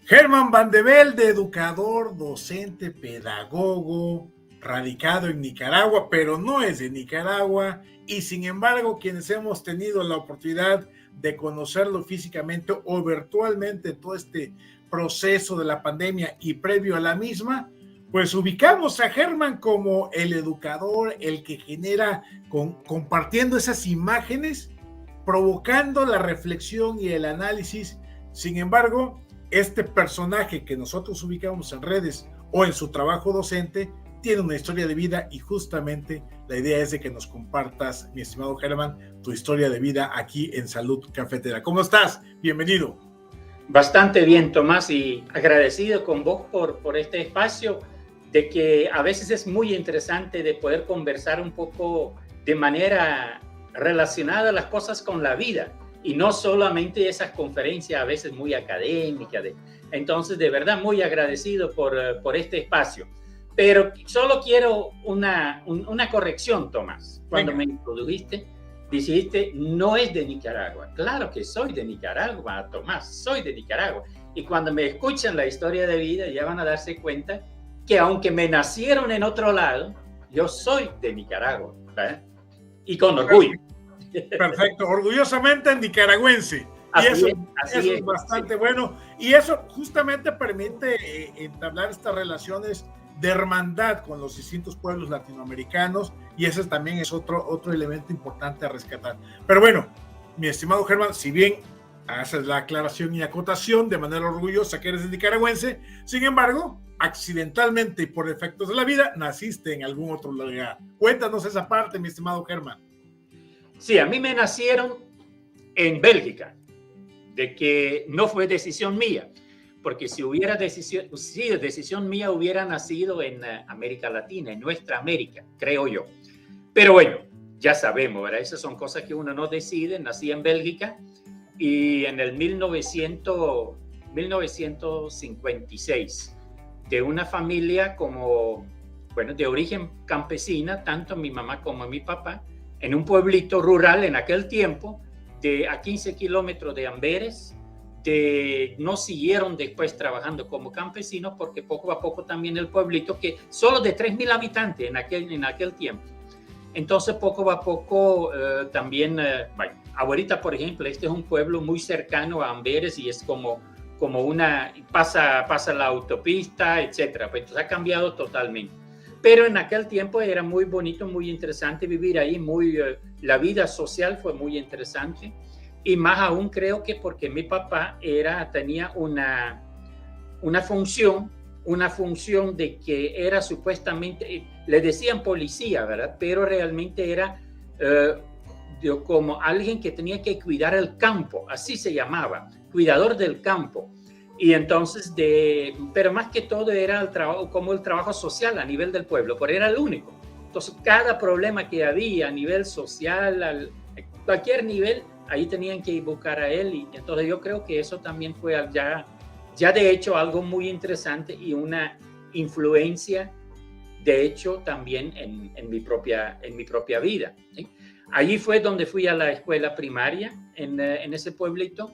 Herman Van de Velde, educador, docente, pedagogo, radicado en Nicaragua, pero no es de Nicaragua, y sin embargo, quienes hemos tenido la oportunidad de conocerlo físicamente o virtualmente todo este proceso de la pandemia y previo a la misma, pues ubicamos a Herman como el educador, el que genera, compartiendo esas imágenes, provocando la reflexión y el análisis. Sin embargo, este personaje que nosotros ubicamos en redes o en su trabajo docente tiene una historia de vida, y justamente la idea es de que nos compartas, mi estimado Herman, tu historia de vida aquí en Salud Cafetera. ¿Cómo estás? Bienvenido. Bastante bien, Tomás, y agradecido con vos por este espacio, de que a veces es muy interesante de poder conversar un poco de manera relacionada las cosas con la vida, y no solamente esas conferencias a veces muy académicas. Entonces, de verdad, muy agradecido por este espacio. Pero solo quiero una corrección, Tomás. Cuando me introdujiste, dijiste, no es de Nicaragua. Claro que soy de Nicaragua, Tomás, soy de Nicaragua. Y cuando me escuchan la historia de vida, ya van a darse cuenta que aunque me nacieron en otro lado, yo soy de Nicaragua, ¿verdad? Y con orgullo. Perfecto, orgullosamente nicaragüense. Y eso es bastante bueno. Y eso justamente permite entablar estas relaciones de hermandad con los distintos pueblos latinoamericanos, y ese también es otro elemento importante a rescatar. Pero bueno, mi estimado Herman, si bien haces la aclaración y acotación de manera orgullosa que eres nicaragüense, sin embargo, accidentalmente y por efectos de la vida, naciste en algún otro lugar. Cuéntanos esa parte, mi estimado Herman. Sí, a mí me nacieron en Bélgica, de que no fue decisión mía, porque si hubiera decisión mía, hubiera nacido en América Latina, en nuestra América, creo yo. Pero bueno, ya sabemos, ¿verdad? Esas son cosas que uno no decide. Nací en Bélgica y en el 1956, de una familia de origen campesina, tanto mi mamá como mi papá, en un pueblito rural en aquel tiempo, a 15 kilómetros de Amberes. No siguieron después trabajando como campesinos, porque poco a poco también el pueblito, que solo de 3,000 habitantes en aquel tiempo. Entonces poco a poco también, ahorita por ejemplo, este es un pueblo muy cercano a Amberes y es como pasa la autopista, etcétera. Pues entonces ha cambiado totalmente. Pero en aquel tiempo era muy bonito, muy interesante vivir ahí, la vida social fue muy interesante. Y más aún creo que porque mi papá tenía una función de que era supuestamente, le decían policía, ¿verdad? Pero realmente era como alguien que tenía que cuidar el campo, así se llamaba, cuidador del campo. Y entonces, pero más que todo era el trabajo social a nivel del pueblo, pero era el único. Entonces, cada problema que había a nivel social, a cualquier nivel, ahí tenían que buscar a él. Y entonces yo creo que eso también fue ya de hecho algo muy interesante y una influencia de hecho también en mi propia vida, ¿sí? Allí fue donde fui a la escuela primaria en ese pueblito,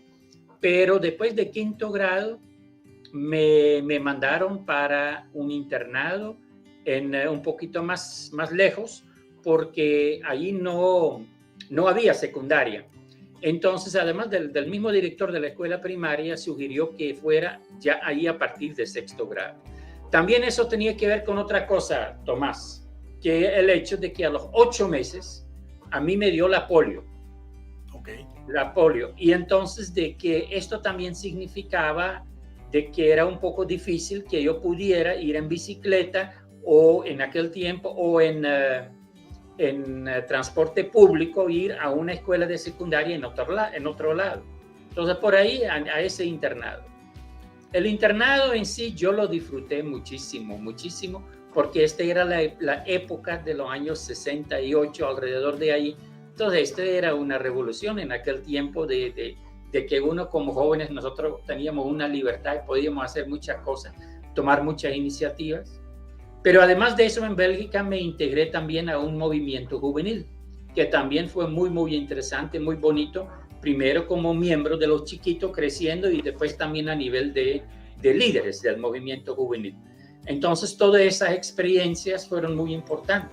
pero después de quinto grado me mandaron para un internado un poquito más lejos, porque allí no había secundaria. Entonces, además del mismo director de la escuela primaria, sugirió que fuera ya ahí a partir de sexto grado. También eso tenía que ver con otra cosa, Tomás, que el hecho de que a los 8 meses a mí me dio la polio. Okay. La polio. Y entonces de que esto también significaba de que era un poco difícil que yo pudiera ir en bicicleta o en aquel tiempo o en transporte público, ir a una escuela de secundaria en otro lado. Entonces por ahí a ese internado. El internado en sí yo lo disfruté muchísimo, porque esta era la época de los años 68, alrededor de ahí. Entonces esta era una revolución en aquel tiempo de que uno como jóvenes, nosotros teníamos una libertad y podíamos hacer muchas cosas, tomar muchas iniciativas. Pero además de eso, en Bélgica me integré también a un movimiento juvenil, que también fue muy interesante, muy bonito, primero como miembro de los chiquitos creciendo y después también a nivel de líderes del movimiento juvenil. Entonces, todas esas experiencias fueron muy importantes.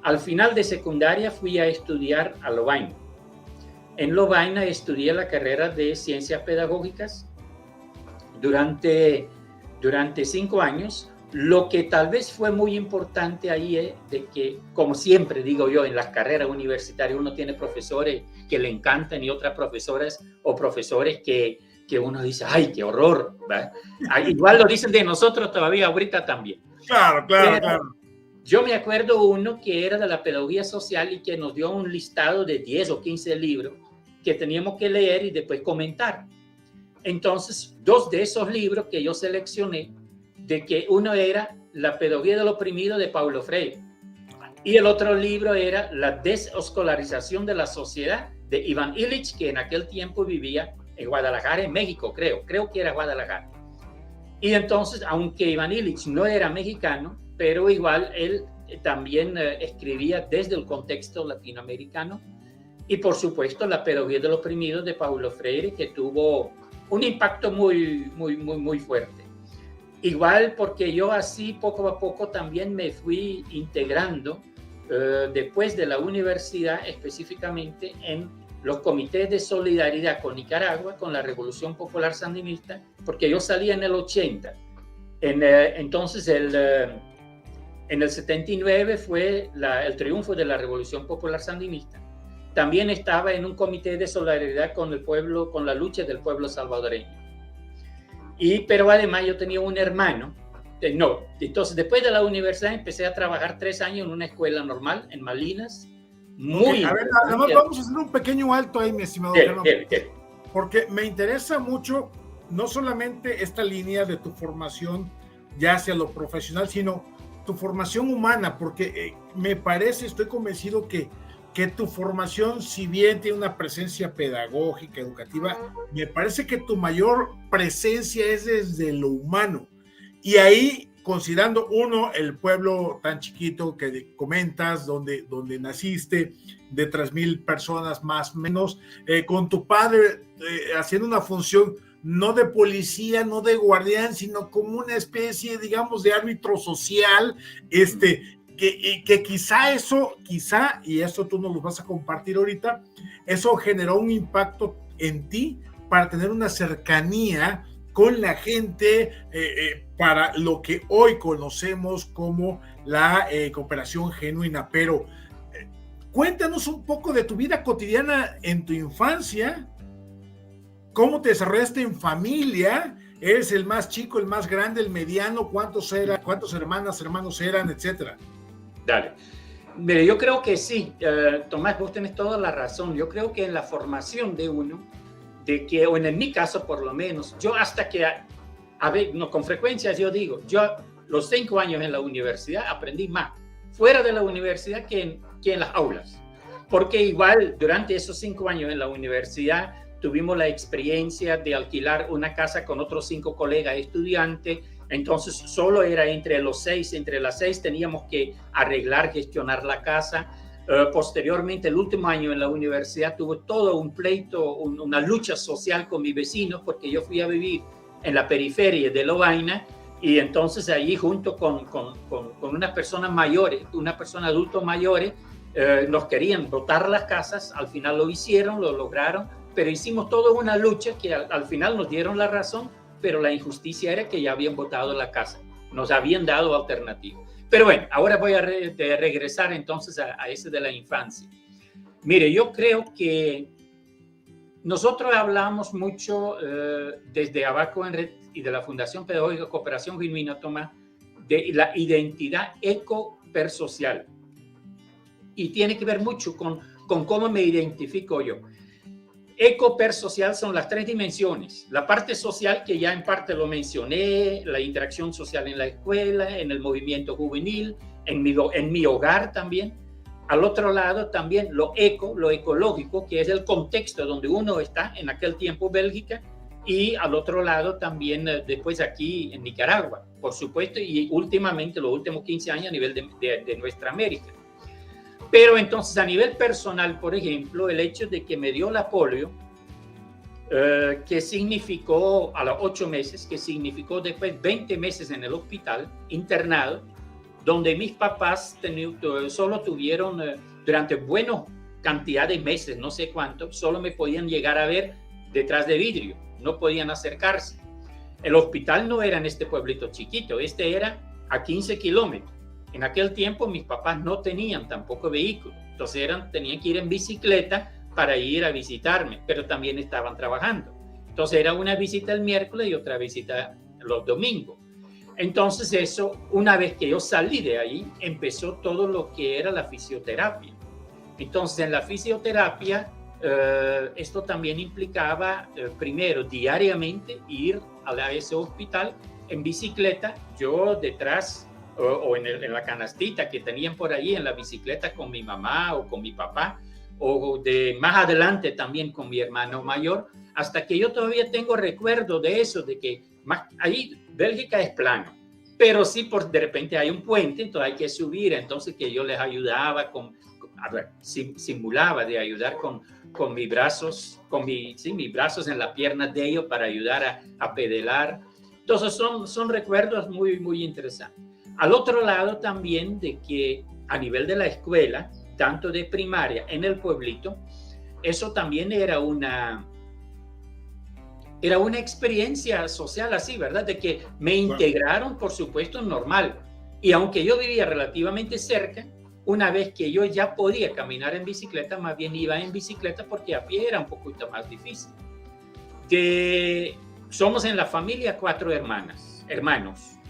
Al final de secundaria fui a estudiar a Lovaina. En Lovaina estudié la carrera de Ciencias Pedagógicas durante 5 años. Lo que tal vez fue muy importante ahí es de que, como siempre digo yo, en las carreras universitarias uno tiene profesores que le encantan y otras profesoras o profesores que uno dice, ¡ay, qué horror! ¿verdad? Igual lo dicen de nosotros todavía ahorita también. Claro. Yo me acuerdo uno que era de la pedagogía social y que nos dio un listado de 10 o 15 libros que teníamos que leer y después comentar. Entonces, 2 de esos libros que yo seleccioné, de que uno era La pedagogía del oprimido de Paulo Freire y el otro libro era La desescolarización de la sociedad de Iván Illich, que en aquel tiempo vivía en Guadalajara, en México, creo que era Guadalajara. Y entonces, aunque Iván Illich no era mexicano, pero igual él también escribía desde el contexto latinoamericano. Y por supuesto, La pedagogía del oprimido de Paulo Freire, que tuvo un impacto muy fuerte. Igual porque yo así poco a poco también me fui integrando después de la universidad, específicamente en los comités de solidaridad con Nicaragua, con la Revolución Popular Sandinista, porque yo salí en el 80. Entonces, en el 79 fue el triunfo de la Revolución Popular Sandinista. También estaba en un comité de solidaridad con el pueblo, con la lucha del pueblo salvadoreño. Pero además yo tenía un hermano. Entonces, después de la universidad empecé a trabajar 3 años en una escuela normal en Malinas. A ver, además vamos a hacer un pequeño alto ahí, mi estimado Germán, porque me interesa mucho no solamente esta línea de tu formación ya hacia lo profesional, sino tu formación humana, porque me parece, estoy convencido que tu formación, si bien tiene una presencia pedagógica, educativa, me parece que tu mayor presencia es desde lo humano. Y ahí, considerando el pueblo tan chiquito que comentas, donde naciste, de 3,000 personas más o menos, con tu padre haciendo una función no de policía, no de guardián, sino como una especie, digamos, de árbitro social, que quizá, y eso tú nos lo vas a compartir ahorita, eso generó un impacto en ti para tener una cercanía con la gente para lo que hoy conocemos como la cooperación genuina. Pero cuéntanos un poco de tu vida cotidiana en tu infancia, cómo te desarrollaste en familia, eres el más chico, el más grande, el mediano, cuántos hermanos eran, etcétera. Dale. Mire, yo creo que sí, Tomás, vos tenés toda la razón. Yo creo que en la formación de uno, o en mi caso por lo menos, yo hasta que, con frecuencia yo digo, yo los 5 años en la universidad aprendí más fuera de la universidad que en las aulas. Porque igual durante esos 5 años en la universidad tuvimos la experiencia de alquilar una casa con otros 5 colegas estudiantes. Entonces solo era entre las 6 teníamos que arreglar, gestionar la casa. Posteriormente, el último año en la universidad tuve todo un pleito, una lucha social con mi vecino, porque yo fui a vivir en la periferia de Lovaina y entonces allí junto con unas personas mayores, adultos mayores, nos querían botar las casas. Al final lo hicieron, lo lograron, pero hicimos toda una lucha que al final nos dieron la razón, pero la injusticia era que ya habían botado la casa, nos habían dado alternativas. Pero bueno, ahora voy a regresar entonces a ese de la infancia. Mire, yo creo que nosotros hablamos mucho desde Abaco en Red y de la Fundación Pedagógica Cooperación Genuina, Tomás, de la identidad eco-persocial. Y tiene que ver mucho con cómo me identifico yo. Eco-per-social son las 3 dimensiones. La parte social, que ya en parte lo mencioné, la interacción social en la escuela, en el movimiento juvenil, en mi hogar también. Al otro lado también lo ecológico, que es el contexto donde uno está, en aquel tiempo Bélgica, y al otro lado también después aquí en Nicaragua, por supuesto, y últimamente los últimos 15 años a nivel de nuestra América. Pero entonces a nivel personal, por ejemplo, el hecho de que me dio la polio que significó a los 8 meses, que significó después 20 meses en el hospital, internado, donde mis papás solo tuvieron durante buena cantidad de meses, no sé cuánto, solo me podían llegar a ver detrás de vidrio, no podían acercarse. El hospital no era en este pueblito chiquito, este era a 15 kilómetros. En aquel tiempo mis papás no tenían tampoco vehículo, entonces tenían que ir en bicicleta para ir a visitarme, pero también estaban trabajando. Entonces era una visita el miércoles y otra visita los domingos. Entonces eso, una vez que yo salí de ahí, empezó todo lo que era la fisioterapia. Entonces en la fisioterapia, esto también implicaba, primero, diariamente ir a ese hospital en bicicleta, yo detrás o en la canastita que tenían por ahí en la bicicleta con mi mamá o con mi papá, o más adelante también con mi hermano mayor, hasta que yo todavía tengo recuerdo de eso, de que ahí Bélgica es plano, pero sí de repente hay un puente, entonces hay que subir, entonces que yo les ayudaba simulaba de ayudar con mis brazos, mis brazos en las piernas de ellos para ayudar a pedalar. Entonces son recuerdos muy, muy interesantes. Al otro lado también de que a nivel de la escuela, tanto de primaria en el pueblito, eso también era una experiencia social así, ¿verdad? De que me integraron, por supuesto, normal. Y aunque yo vivía relativamente cerca, una vez que yo ya podía caminar en bicicleta, más bien iba en bicicleta porque a pie era un poquito más difícil. Somos en la familia 4 hermanos,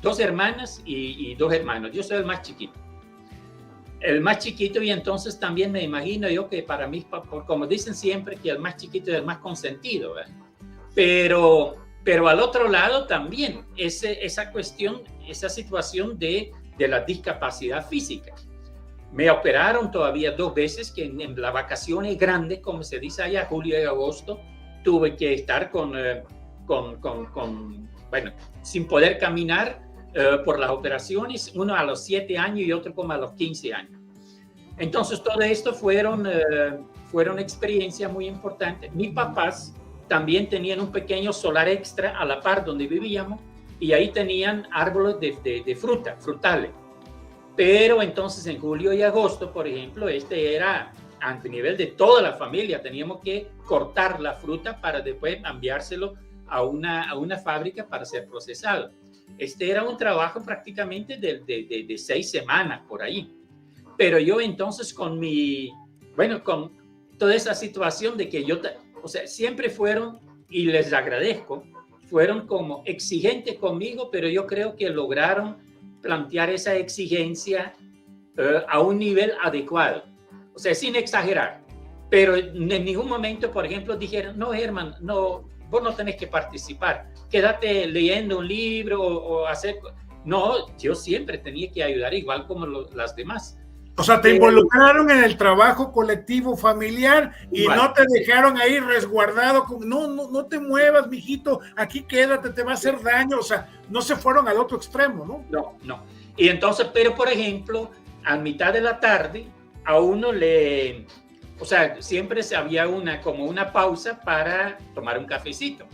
2 hermanas y 2 hermanos. Yo soy el más chiquito. Y entonces también me imagino yo que para mí, como dicen siempre, que el más chiquito es el más consentido, ¿verdad? Pero al otro lado también esa cuestión, esa situación de la discapacidad física. Me operaron todavía 2 veces, que en las vacaciones grandes, como se dice allá, julio y agosto, tuve que estar sin poder caminar por las operaciones, uno a los 7 años y otro como a los 15 años. Entonces todo esto fueron experiencias muy importantes. Mis papás también tenían un pequeño solar extra a la par donde vivíamos y ahí tenían árboles de frutales. Pero entonces en julio y agosto, por ejemplo, era a nivel de toda la familia, teníamos que cortar la fruta para después enviárselo a una fábrica para ser procesado. Era un trabajo prácticamente de 6 semanas por ahí. Pero yo entonces con toda esa situación de que siempre fueron, y les agradezco, fueron como exigentes conmigo, pero yo creo que lograron plantear esa exigencia a un nivel adecuado, sin exagerar, pero en ningún momento, por ejemplo, dijeron, no, Herman, no, vos no tenés que participar, quédate leyendo un libro o hacer... No, yo siempre tenía que ayudar igual como las demás. O sea, te involucraron en el trabajo colectivo familiar y igual. No te dejaron ahí resguardado con, no te muevas, mijito, aquí quédate, te va a hacer daño. O sea, no se fueron al otro extremo, ¿no? No. Y entonces, pero por ejemplo, a mitad de la tarde, a uno siempre había como una pausa para tomar un cafecito.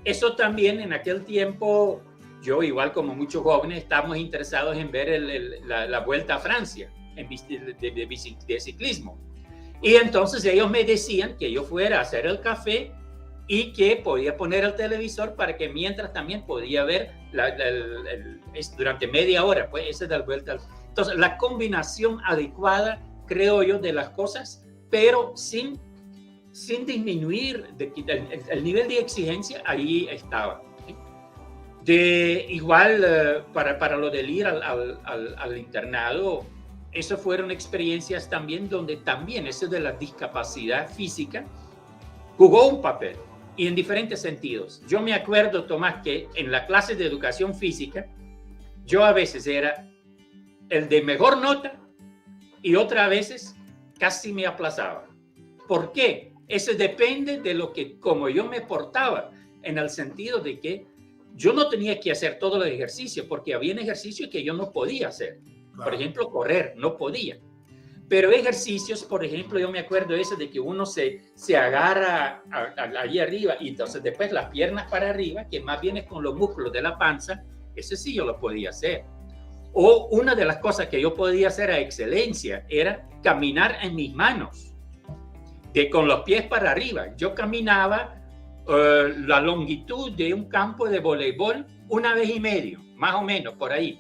Eso también en aquel tiempo, yo igual como muchos jóvenes, estábamos interesados en ver la Vuelta a Francia. De ciclismo. Y entonces ellos me decían que yo fuera a hacer el café y que podía poner el televisor para que mientras también podía ver durante media hora, pues esa es la vuelta. Entonces la combinación adecuada, creo yo, de las cosas, pero sin disminuir el nivel de exigencia, ahí estaba. Igual para lo del ir al internado, esas fueron experiencias también donde también eso de la discapacidad física jugó un papel y en diferentes sentidos. Yo me acuerdo, Tomás, que en la clase de educación física yo a veces era el de mejor nota y otras veces casi me aplazaba. ¿Por qué? Eso depende de como yo me portaba, en el sentido de que yo no tenía que hacer todo el ejercicio porque había ejercicios que yo no podía hacer. Por ejemplo, correr, no podía. Pero ejercicios, por ejemplo, yo me acuerdo eso de que uno se agarra allí arriba y entonces después las piernas para arriba, que más bien es con los músculos de la panza, eso sí yo lo podía hacer. O una de las cosas que yo podía hacer a excelencia era caminar en mis manos, con los pies para arriba. Yo caminaba la longitud de un campo de voleibol 1,5 veces, más o menos, por ahí.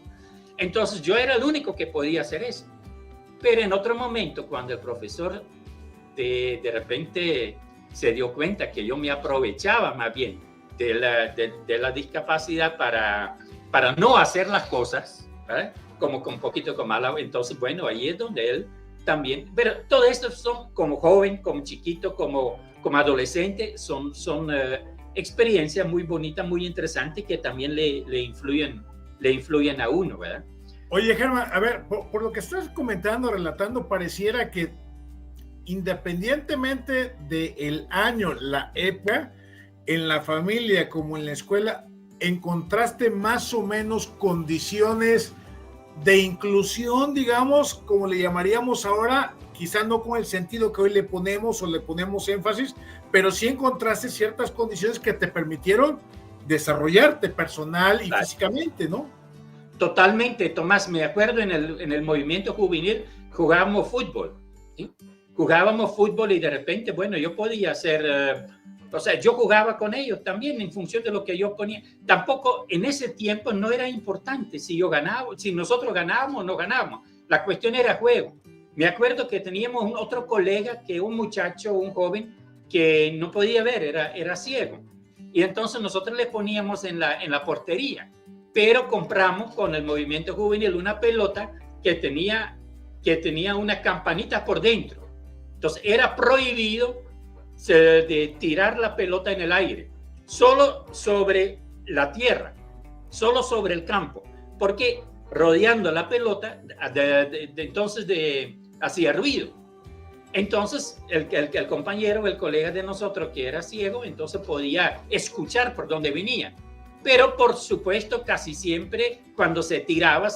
Entonces yo era el único que podía hacer eso. Pero en otro momento, cuando el profesor de repente se dio cuenta que yo me aprovechaba más bien de la discapacidad para no hacer las cosas, ¿verdad? Como con un poquito con mala, entonces bueno, ahí es donde él también, pero todo esto son como joven, como chiquito, como adolescente, son experiencias muy bonitas, muy interesantes que también le influyen a uno, ¿verdad? Oye, Germán, a ver, por lo que estás comentando, relatando, pareciera que independientemente del año, la época, en la familia como en la escuela, encontraste más o menos condiciones de inclusión, digamos, como le llamaríamos ahora, quizá no con el sentido que hoy le ponemos o le ponemos énfasis, pero sí encontraste ciertas condiciones que te permitieron desarrollarte personal y físicamente, ¿no? Totalmente, Tomás. Me acuerdo en el movimiento juvenil jugábamos fútbol, ¿sí? Jugábamos fútbol y de repente, bueno, yo podía hacer, o sea, yo jugaba con ellos también en función de lo que yo ponía. Tampoco en ese tiempo no era importante si yo ganaba, si nosotros ganábamos o no ganábamos. La cuestión era juego. Me acuerdo que teníamos otro colega, que un muchacho, un joven, que no podía ver, era ciego. Y entonces nosotros le poníamos en la portería. Pero compramos con el movimiento juvenil una pelota que tenía unas campanitas por dentro. Entonces era prohibido de tirar la pelota en el aire, solo sobre la tierra, solo sobre el campo, porque rodeando la pelota entonces hacía ruido. Entonces el compañero, el colega de nosotros que era ciego, entonces podía escuchar por dónde venía. Pero por supuesto casi siempre cuando se tiraba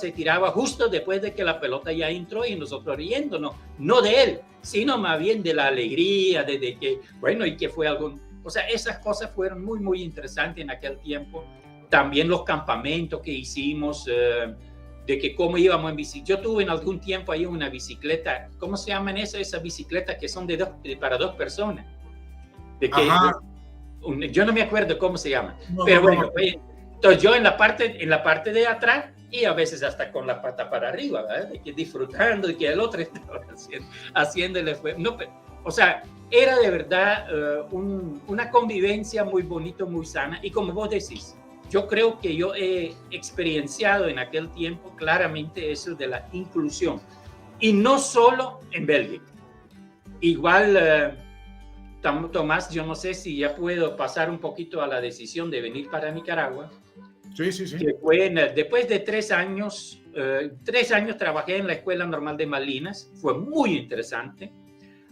justo después de que la pelota ya entró y nosotros riéndonos, no de él, sino más bien de la alegría, de que, bueno, y que fue algún, o sea, esas cosas fueron muy, muy interesantes en aquel tiempo. También los campamentos que hicimos, de que cómo íbamos en bicicleta. Yo tuve en algún tiempo ahí una bicicleta, ¿cómo se llaman esas bicicletas que son para 2 personas? De que, yo no me acuerdo cómo se llama, pero bueno, entonces yo en la parte de atrás y a veces hasta con la pata para arriba, ¿verdad? De que disfrutando de que el otro estaba haciéndole, no, o sea, era de verdad una convivencia muy bonito, muy sana, y como vos decís, yo creo que yo he experienciado en aquel tiempo claramente eso de la inclusión, y no solo en Bélgica, igual. Tomás, yo no sé si ya puedo pasar un poquito a la decisión de venir para Nicaragua. Sí, sí, sí. Que fue después de 3 años, 3 años trabajé en la Escuela Normal de Malinas. Fue muy interesante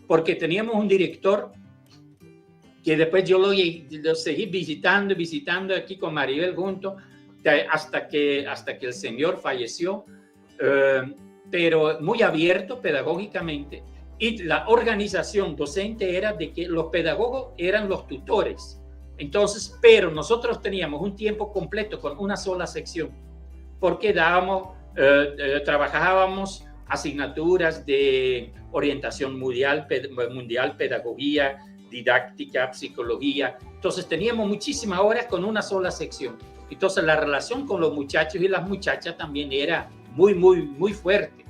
porque teníamos un director que después yo lo seguí visitando aquí con Maribel junto hasta que el señor falleció, pero muy abierto pedagógicamente. Y la organización docente era de que los pedagogos eran los tutores. Entonces, pero nosotros teníamos un tiempo completo con una sola sección, porque trabajábamos asignaturas de orientación mundial, pedagogía, didáctica, psicología. Entonces teníamos muchísimas horas con una sola sección. Entonces la relación con los muchachos y las muchachas también era muy, muy, muy fuerte.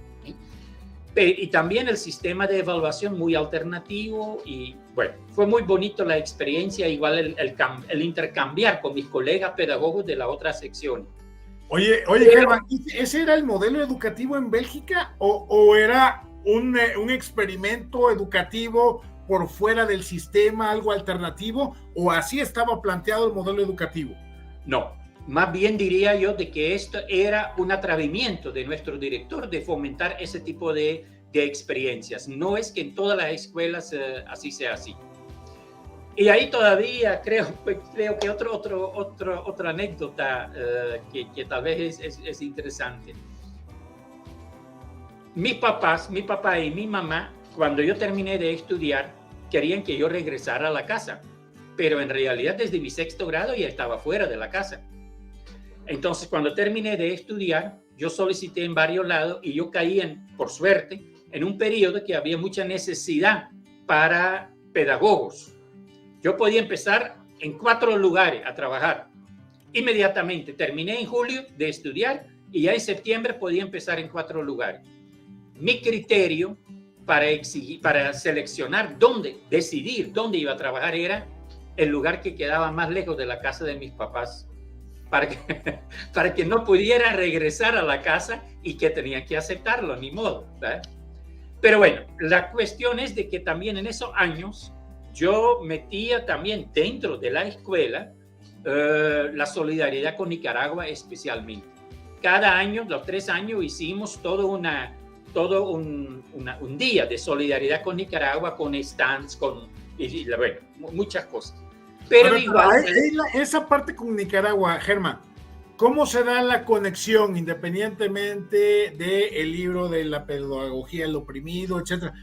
Y también el sistema de evaluación muy alternativo, y bueno, fue muy bonito la experiencia, igual el intercambiar con mis colegas pedagogos de la otra sección. Oye, Germán, ¿ese era el modelo educativo en Bélgica o era un experimento educativo por fuera del sistema, algo alternativo, o así estaba planteado el modelo educativo? No, más bien diría yo de que esto era un atrevimiento de nuestro director de fomentar ese tipo de experiencias. No es que en todas las escuelas así sea así. Y ahí todavía creo que otra anécdota que tal vez es interesante. mi papá y mi mamá, cuando yo terminé de estudiar, querían que yo regresara a la casa, pero en realidad desde mi sexto grado ya estaba fuera de la casa. Entonces, cuando terminé de estudiar, yo solicité en varios lados y yo caí, por suerte, en un periodo que había mucha necesidad para pedagogos. Yo podía empezar en 4 lugares a trabajar. Inmediatamente terminé en julio de estudiar y ya en septiembre podía empezar en 4 lugares. Mi criterio para seleccionar decidir dónde iba a trabajar era el lugar que quedaba más lejos de la casa de mis papás, para que no pudiera regresar a la casa y que tenía que aceptarlo, ni modo, ¿verdad? Pero bueno, la cuestión es de que también en esos años yo metía también dentro de la escuela la solidaridad con Nicaragua especialmente. Cada año, los 3 años, hicimos todo un día de solidaridad con Nicaragua, con stands, bueno, muchas cosas. Pero igual... esa parte con Nicaragua, Germán, ¿cómo se da la conexión independientemente del libro de la pedagogía del oprimido, etcétera?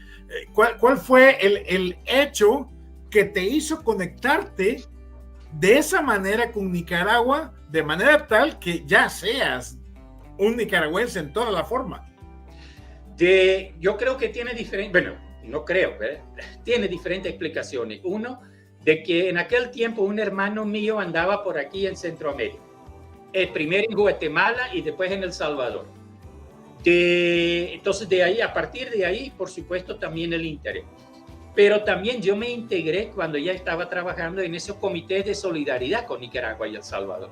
¿Cuál fue el hecho que te hizo conectarte de esa manera con Nicaragua, de manera tal que ya seas un nicaragüense en toda la forma? Yo creo que tiene tiene diferentes explicaciones. Uno, de que en aquel tiempo un hermano mío andaba por aquí en Centroamérica, primero en Guatemala y después en El Salvador. Entonces a partir de ahí, por supuesto, también el interés. Pero también yo me integré cuando ya estaba trabajando en esos comités de solidaridad con Nicaragua y El Salvador.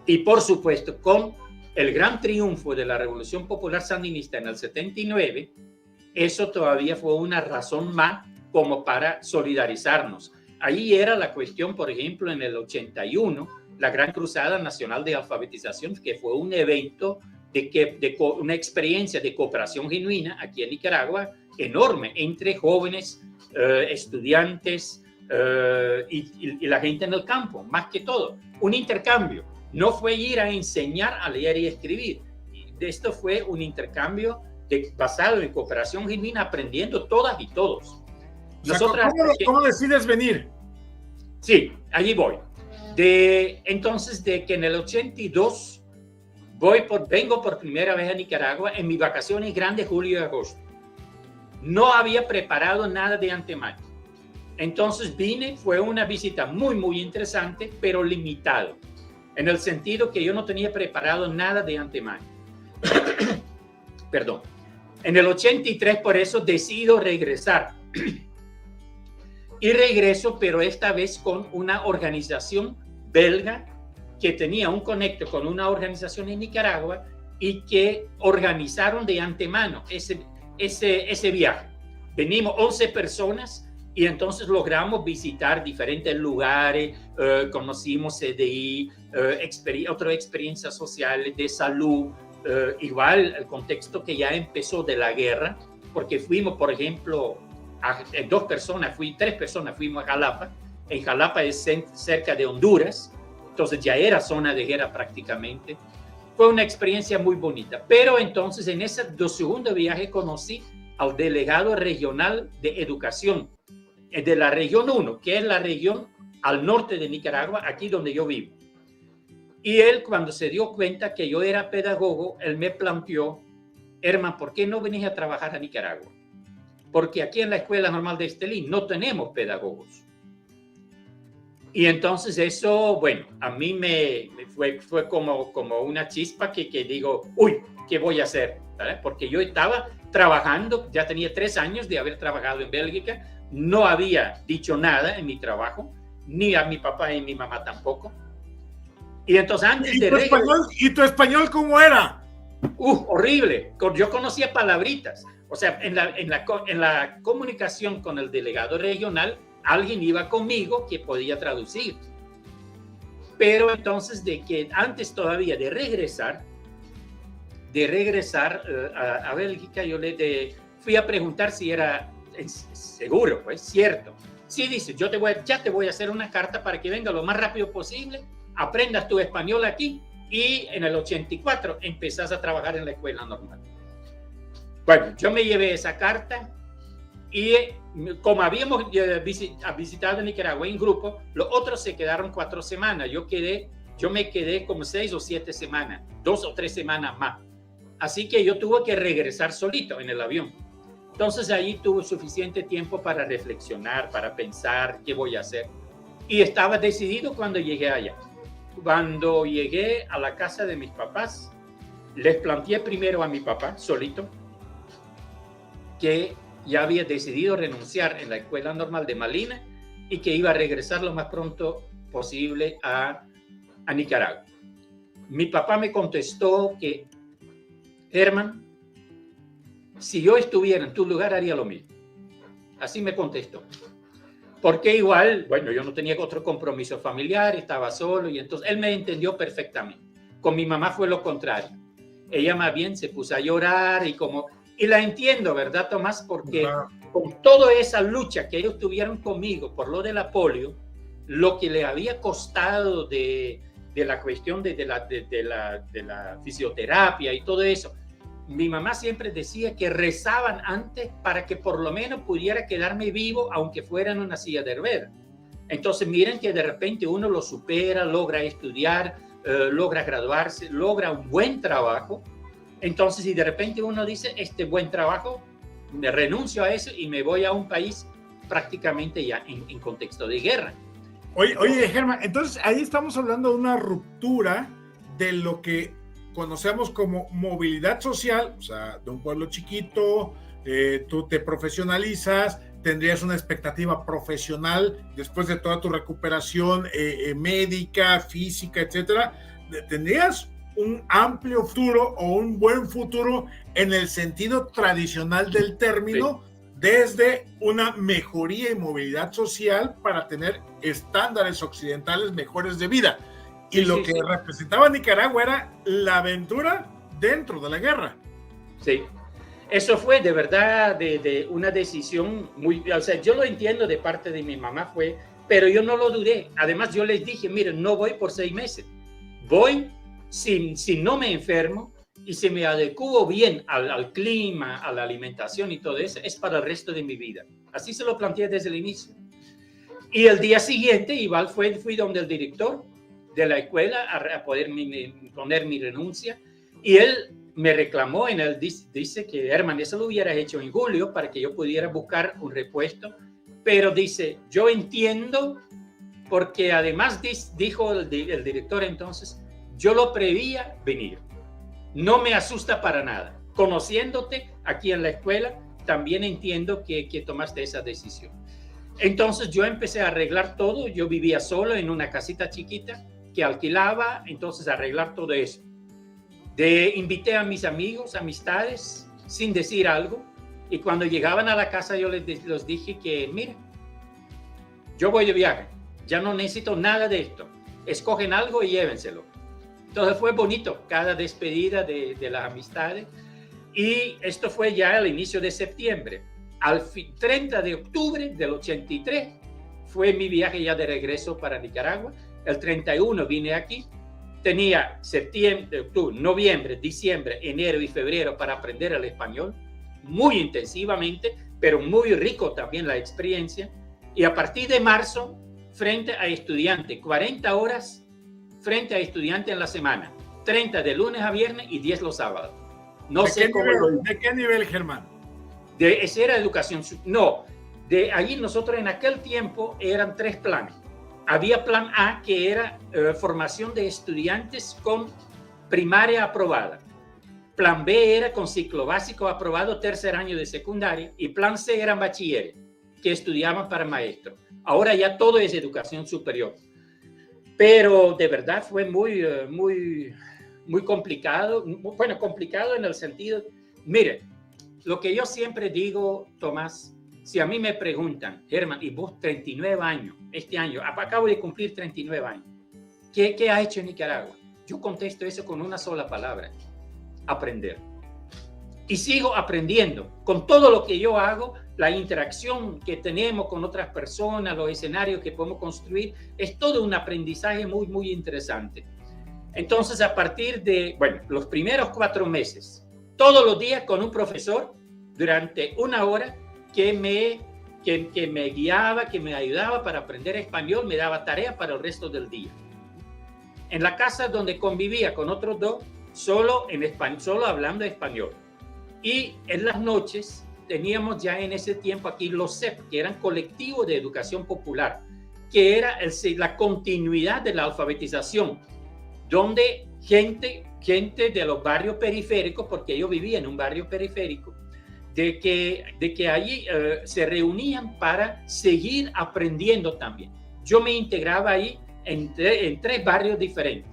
Y por supuesto, con el gran triunfo de la Revolución Popular Sandinista en el 79, eso todavía fue una razón más como para solidarizarnos. Ahí era la cuestión, por ejemplo, en el 81, la Gran Cruzada Nacional de Alfabetización, que fue un evento una experiencia de cooperación genuina aquí en Nicaragua enorme entre jóvenes, estudiantes y la gente en el campo, más que todo. Un intercambio. No fue ir a enseñar a leer y escribir. Esto fue un intercambio basado en cooperación genuina, aprendiendo todas y todos. ¿Cómo decides venir? Sí, allí voy. Entonces, de que en el 82 vengo por primera vez a Nicaragua en mis vacaciones grandes, julio y agosto. No había preparado nada de antemano. Entonces vine, fue una visita muy, muy interesante, pero limitado, en el sentido que yo no tenía preparado nada de antemano. Perdón. En el 83, por eso decido regresar. Y regreso, pero esta vez con una organización belga que tenía un conecto con una organización en Nicaragua y que organizaron de antemano ese viaje. Venimos 11 personas y entonces logramos visitar diferentes lugares, conocimos CDI, otras experiencias sociales de salud, igual el contexto que ya empezó de la guerra, porque fuimos, por ejemplo, tres personas fuimos a Jalapa. En Jalapa es cerca de Honduras, entonces ya era zona de guerra prácticamente. Fue una experiencia muy bonita. Pero entonces en ese segundo viaje conocí al delegado regional de educación de la región 1, que es la región al norte de Nicaragua, aquí donde yo vivo. Y él, cuando se dio cuenta que yo era pedagogo, él me planteó: Herman, ¿por qué no venís a trabajar a Nicaragua? Porque aquí en la Escuela Normal de Estelí no tenemos pedagogos. Y entonces eso, bueno, a mí me fue como una chispa que digo, uy, ¿qué voy a hacer? ¿Vale? Porque yo estaba trabajando, ya tenía 3 años de haber trabajado en Bélgica, no había dicho nada en mi trabajo, ni a mi papá y mi mamá tampoco. Y entonces antes ¿Y tu español cómo era? Horrible. Yo conocía palabritas. O sea, en la comunicación con el delegado regional, alguien iba conmigo que podía traducir. Pero entonces, de que antes todavía de regresar a Bélgica, yo fui a preguntar si era seguro, pues cierto. Sí, dice, ya te voy a hacer una carta para que venga lo más rápido posible, aprendas tu español aquí y en el 84 empezás a trabajar en la escuela normal. Bueno, yo me llevé esa carta y como habíamos visitado Nicaragua en grupo, los otros se quedaron 4 semanas. Yo me quedé como 6 o 7 semanas, 2 o 3 semanas más. Así que yo tuve que regresar solito en el avión. Entonces ahí tuve suficiente tiempo para reflexionar, para pensar qué voy a hacer. Y estaba decidido cuando llegué allá. Cuando llegué a la casa de mis papás, les planteé primero a mi papá, solito, que ya había decidido renunciar en la Escuela Normal de Malina y que iba a regresar lo más pronto posible a Nicaragua. Mi papá me contestó que, Herman, si yo estuviera en tu lugar haría lo mismo. Así me contestó. Porque igual, bueno, yo no tenía otro compromiso familiar, estaba solo y entonces él me entendió perfectamente. Con mi mamá fue lo contrario. Ella más bien se puso a llorar y la entiendo, ¿verdad, Tomás? Porque con toda esa lucha que ellos tuvieron conmigo por lo de la polio, lo que le había costado de la cuestión de la fisioterapia y todo eso, mi mamá siempre decía que rezaban antes para que por lo menos pudiera quedarme vivo, aunque fuera en una silla de ruedas. Entonces miren que de repente uno lo supera, logra estudiar, logra graduarse, logra un buen trabajo. Entonces, si de repente uno dice, este buen trabajo, me renuncio a eso y me voy a un país prácticamente ya en contexto de guerra. Oye, Germán, entonces ahí estamos hablando de una ruptura de lo que conocemos como movilidad social, o sea, de un pueblo chiquito, tú te profesionalizas, tendrías una expectativa profesional después de toda tu recuperación médica, física, etcétera, tendrías un amplio futuro o un buen futuro en el sentido tradicional del término, sí, desde una mejoría y movilidad social para tener estándares occidentales mejores de vida. Y sí, lo que representaba Nicaragua era la aventura dentro de la guerra. Sí, eso fue de verdad de una decisión muy, o sea, yo lo entiendo de parte de mi mamá pero yo no lo dudé. Además yo les dije, miren, no voy por 6 meses, voy si no me enfermo y si me adecuo bien al clima, a la alimentación y todo eso, es para el resto de mi vida. Así se lo planteé desde el inicio. Y el día siguiente igual fui donde el director de la escuela a poder poner mi renuncia y él me reclamó, dice que Herman, eso lo hubieras hecho en julio para que yo pudiera buscar un repuesto, pero dice, yo entiendo, porque además dijo el director entonces, yo lo preveía venir, no me asusta para nada, conociéndote aquí en la escuela, también entiendo que tomaste esa decisión. Entonces yo empecé a arreglar todo, yo vivía solo en una casita chiquita que alquilaba, entonces arreglar todo eso. Invité a mis amigos, amistades, sin decir algo, y cuando llegaban a la casa yo les dije que, mira, yo voy de viaje, ya no necesito nada de esto, escogen algo y llévenselo. Entonces fue bonito cada despedida de las amistades, y esto fue ya al inicio de septiembre. Al 30 de octubre del 83 fue mi viaje ya de regreso para Nicaragua. El 31 vine aquí. Tenía septiembre, octubre, noviembre, diciembre, enero y febrero para aprender el español muy intensivamente, pero muy rico también la experiencia. Y a partir de marzo, frente a estudiante, 40 horas frente a estudiante en la semana, 30 de lunes a viernes y 10 los sábados. ¿De qué nivel, Germán? Esa era educación. No, de allí nosotros en aquel tiempo eran 3 planes. Había plan A, que era formación de estudiantes con primaria aprobada. Plan B era con ciclo básico aprobado, 3er año de secundaria. Y plan C eran bachilleres, que estudiaban para maestro. Ahora ya todo es educación superior. Pero de verdad fue muy complicado. Bueno, complicado en el sentido, mire, lo que yo siempre digo, Tomás, si a mí me preguntan, Germán, y vos 39 años, este año, acabo de cumplir 39 años, ¿qué ha hecho en Nicaragua? Yo contesto eso con una sola palabra, aprender. Y sigo aprendiendo. Con todo lo que yo hago, la interacción que tenemos con otras personas, los escenarios que podemos construir, es todo un aprendizaje muy interesante. Entonces, a partir de, bueno, los primeros 4 meses, todos los días con un profesor durante una hora que me guiaba, que me ayudaba para aprender español, me daba tarea para el resto del día. En la casa donde convivía con otros dos, solo hablando español. Y en las noches teníamos ya en ese tiempo aquí los CEP, que eran colectivos de educación popular, que era la continuidad de la alfabetización, donde gente de los barrios periféricos, porque yo vivía en un barrio periférico, de que allí se reunían para seguir aprendiendo también. Yo me integraba ahí en 3 barrios diferentes,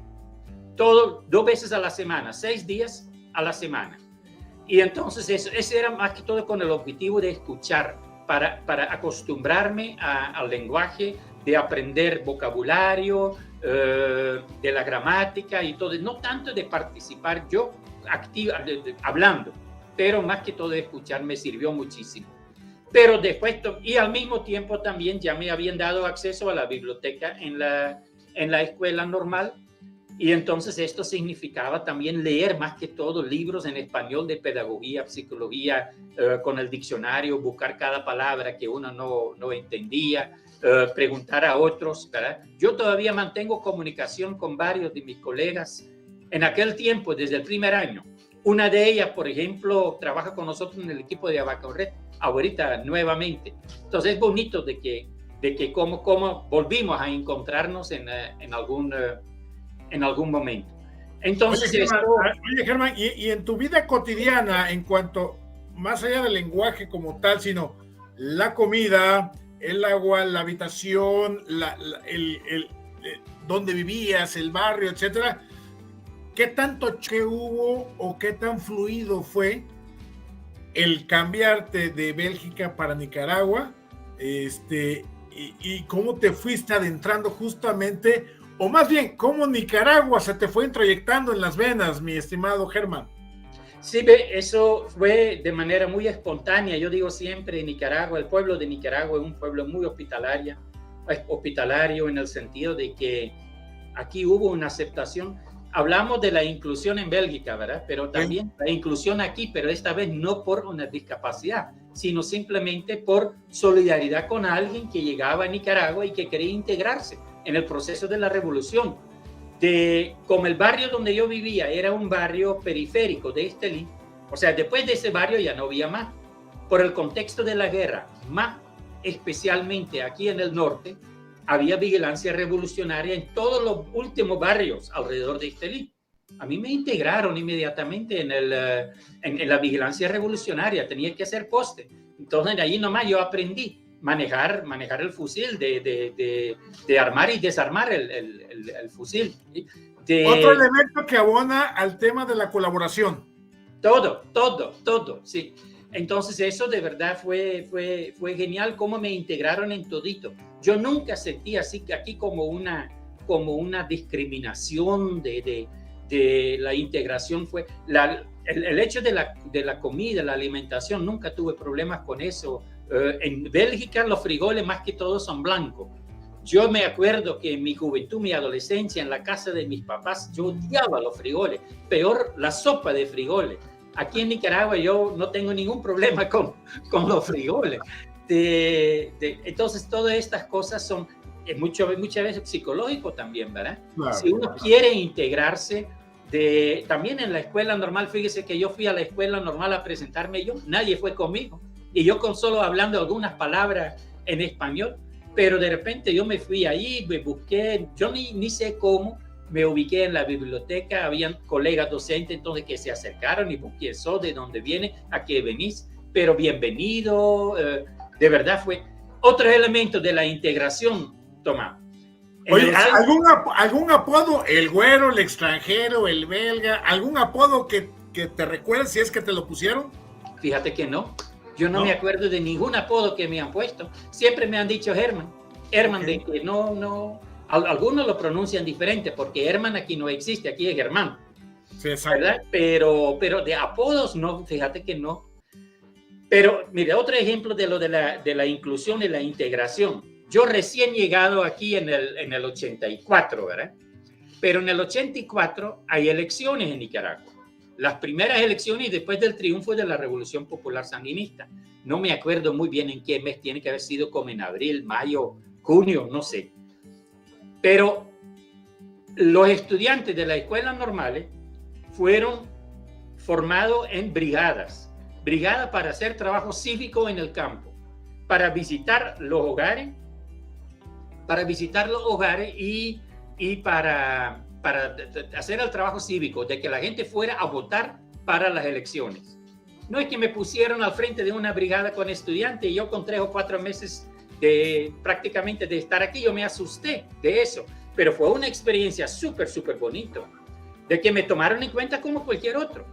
2 veces a la semana, 6 días a la semana. Y entonces eso era más que todo con el objetivo de escuchar, para acostumbrarme al lenguaje, de aprender vocabulario, de la gramática y todo, no tanto de participar yo hablando, pero más que todo de escuchar me sirvió muchísimo. Pero después, y al mismo tiempo también ya me habían dado acceso a la biblioteca en la escuela normal, y entonces esto significaba también leer más que todo libros en español de pedagogía, psicología, con el diccionario, buscar cada palabra que uno no entendía, preguntar a otros, ¿verdad? Yo todavía mantengo comunicación con varios de mis colegas en aquel tiempo, desde el primer año. Una de ellas, por ejemplo, trabaja con nosotros en el equipo de Abacorret, ahorita nuevamente. Entonces es bonito de que cómo volvimos a encontrarnos en algún momento. Entonces, oye, Germán, y en tu vida cotidiana, en cuanto, más allá del lenguaje como tal, sino la comida, el agua, la habitación, donde vivías, el barrio, etcétera, ¿qué tanto choque hubo o qué tan fluido fue el cambiarte de Bélgica para Nicaragua? Y cómo te fuiste adentrando justamente, o más bien, cómo Nicaragua se te fue introyectando en las venas, mi estimado Germán. Sí, eso fue de manera muy espontánea. Yo digo siempre, Nicaragua, el pueblo de Nicaragua es un pueblo muy hospitalario en el sentido de que aquí hubo una aceptación. Hablamos de la inclusión en Bélgica, ¿verdad? Pero también la inclusión aquí, pero esta vez no por una discapacidad, sino simplemente por solidaridad con alguien que llegaba a Nicaragua y que quería integrarse en el proceso de la revolución. Como el barrio donde yo vivía era un barrio periférico de Estelí, o sea, después de ese barrio ya no había más. Por el contexto de la guerra, más especialmente aquí en el norte, había vigilancia revolucionaria en todos los últimos barrios alrededor de Estelí. A mí me integraron inmediatamente en la vigilancia revolucionaria, tenía que hacer poste. Entonces, de ahí nomás yo aprendí manejar el fusil, de armar y desarmar el fusil. Otro elemento que abona al tema de la colaboración. Todo, sí. Entonces eso de verdad fue genial, cómo me integraron en todito. Yo nunca sentí así que aquí como una discriminación de la integración. Fue el hecho de la comida, la alimentación, nunca tuve problemas con eso. En Bélgica los frijoles más que todo son blancos. Yo me acuerdo que en mi juventud, mi adolescencia, en la casa de mis papás, yo odiaba los frijoles, peor la sopa de frijoles. Aquí en Nicaragua yo no tengo ningún problema con los frijoles. Entonces todas estas cosas son muchas veces psicológico también, ¿verdad? Claro, si uno quiere integrarse, también en la escuela normal, fíjese que yo fui a la escuela normal a presentarme nadie fue conmigo. Y yo con solo hablando algunas palabras en español, pero de repente yo me fui ahí, me busqué, yo ni sé cómo, me ubiqué en la biblioteca, habían colegas docentes entonces que se acercaron y busqué eso, de dónde viene, a qué venís, pero bienvenido, de verdad fue otro elemento de la integración, Tomás. Oye, ¿algún apodo, el güero, el extranjero, el belga, algún apodo que te recuerdes si es que te lo pusieron? Fíjate que no. Yo no me acuerdo de ningún apodo que me han puesto. Siempre me han dicho Herman. Herman, okay. De que no. Algunos lo pronuncian diferente porque Herman aquí no existe, aquí es Germán. Sí, exacto. ¿Verdad? Pero de apodos no, fíjate que no. Pero mira, otro ejemplo de lo de la inclusión y la integración. Yo recién llegado aquí en el 84, ¿verdad? Pero en el 84 hay elecciones en Nicaragua. las primeras elecciones y después del triunfo de la Revolución Popular Sandinista. No me acuerdo muy bien en qué mes, tiene que haber sido como en abril, mayo, junio, no sé. Pero los estudiantes de las escuelas normales fueron formados en brigadas para hacer trabajo cívico en el campo, para visitar los hogares, y para hacer el trabajo cívico, de que la gente fuera a votar para las elecciones. No es que me pusieron al frente de una brigada con estudiantes y yo con 3 o 4 meses prácticamente de estar aquí, yo me asusté de eso, pero fue una experiencia súper bonito, de que me tomaron en cuenta como cualquier otro.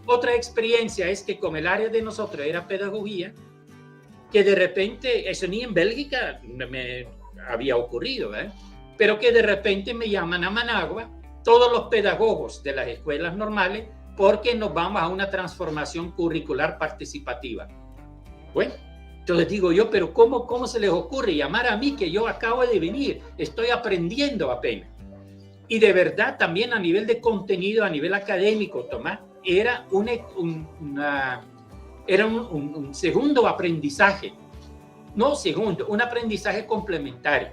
Otra experiencia es que como el área de nosotros era pedagogía, que de repente, eso ni en Bélgica me había ocurrido, pero que de repente me llaman a Managua todos los pedagogos de las escuelas normales porque nos vamos a una transformación curricular participativa. Bueno, entonces digo yo, pero ¿cómo se les ocurre llamar a mí, que yo acabo de venir, estoy aprendiendo apenas? Y de verdad también a nivel de contenido, a nivel académico, Tomás, era un segundo aprendizaje, un aprendizaje complementario.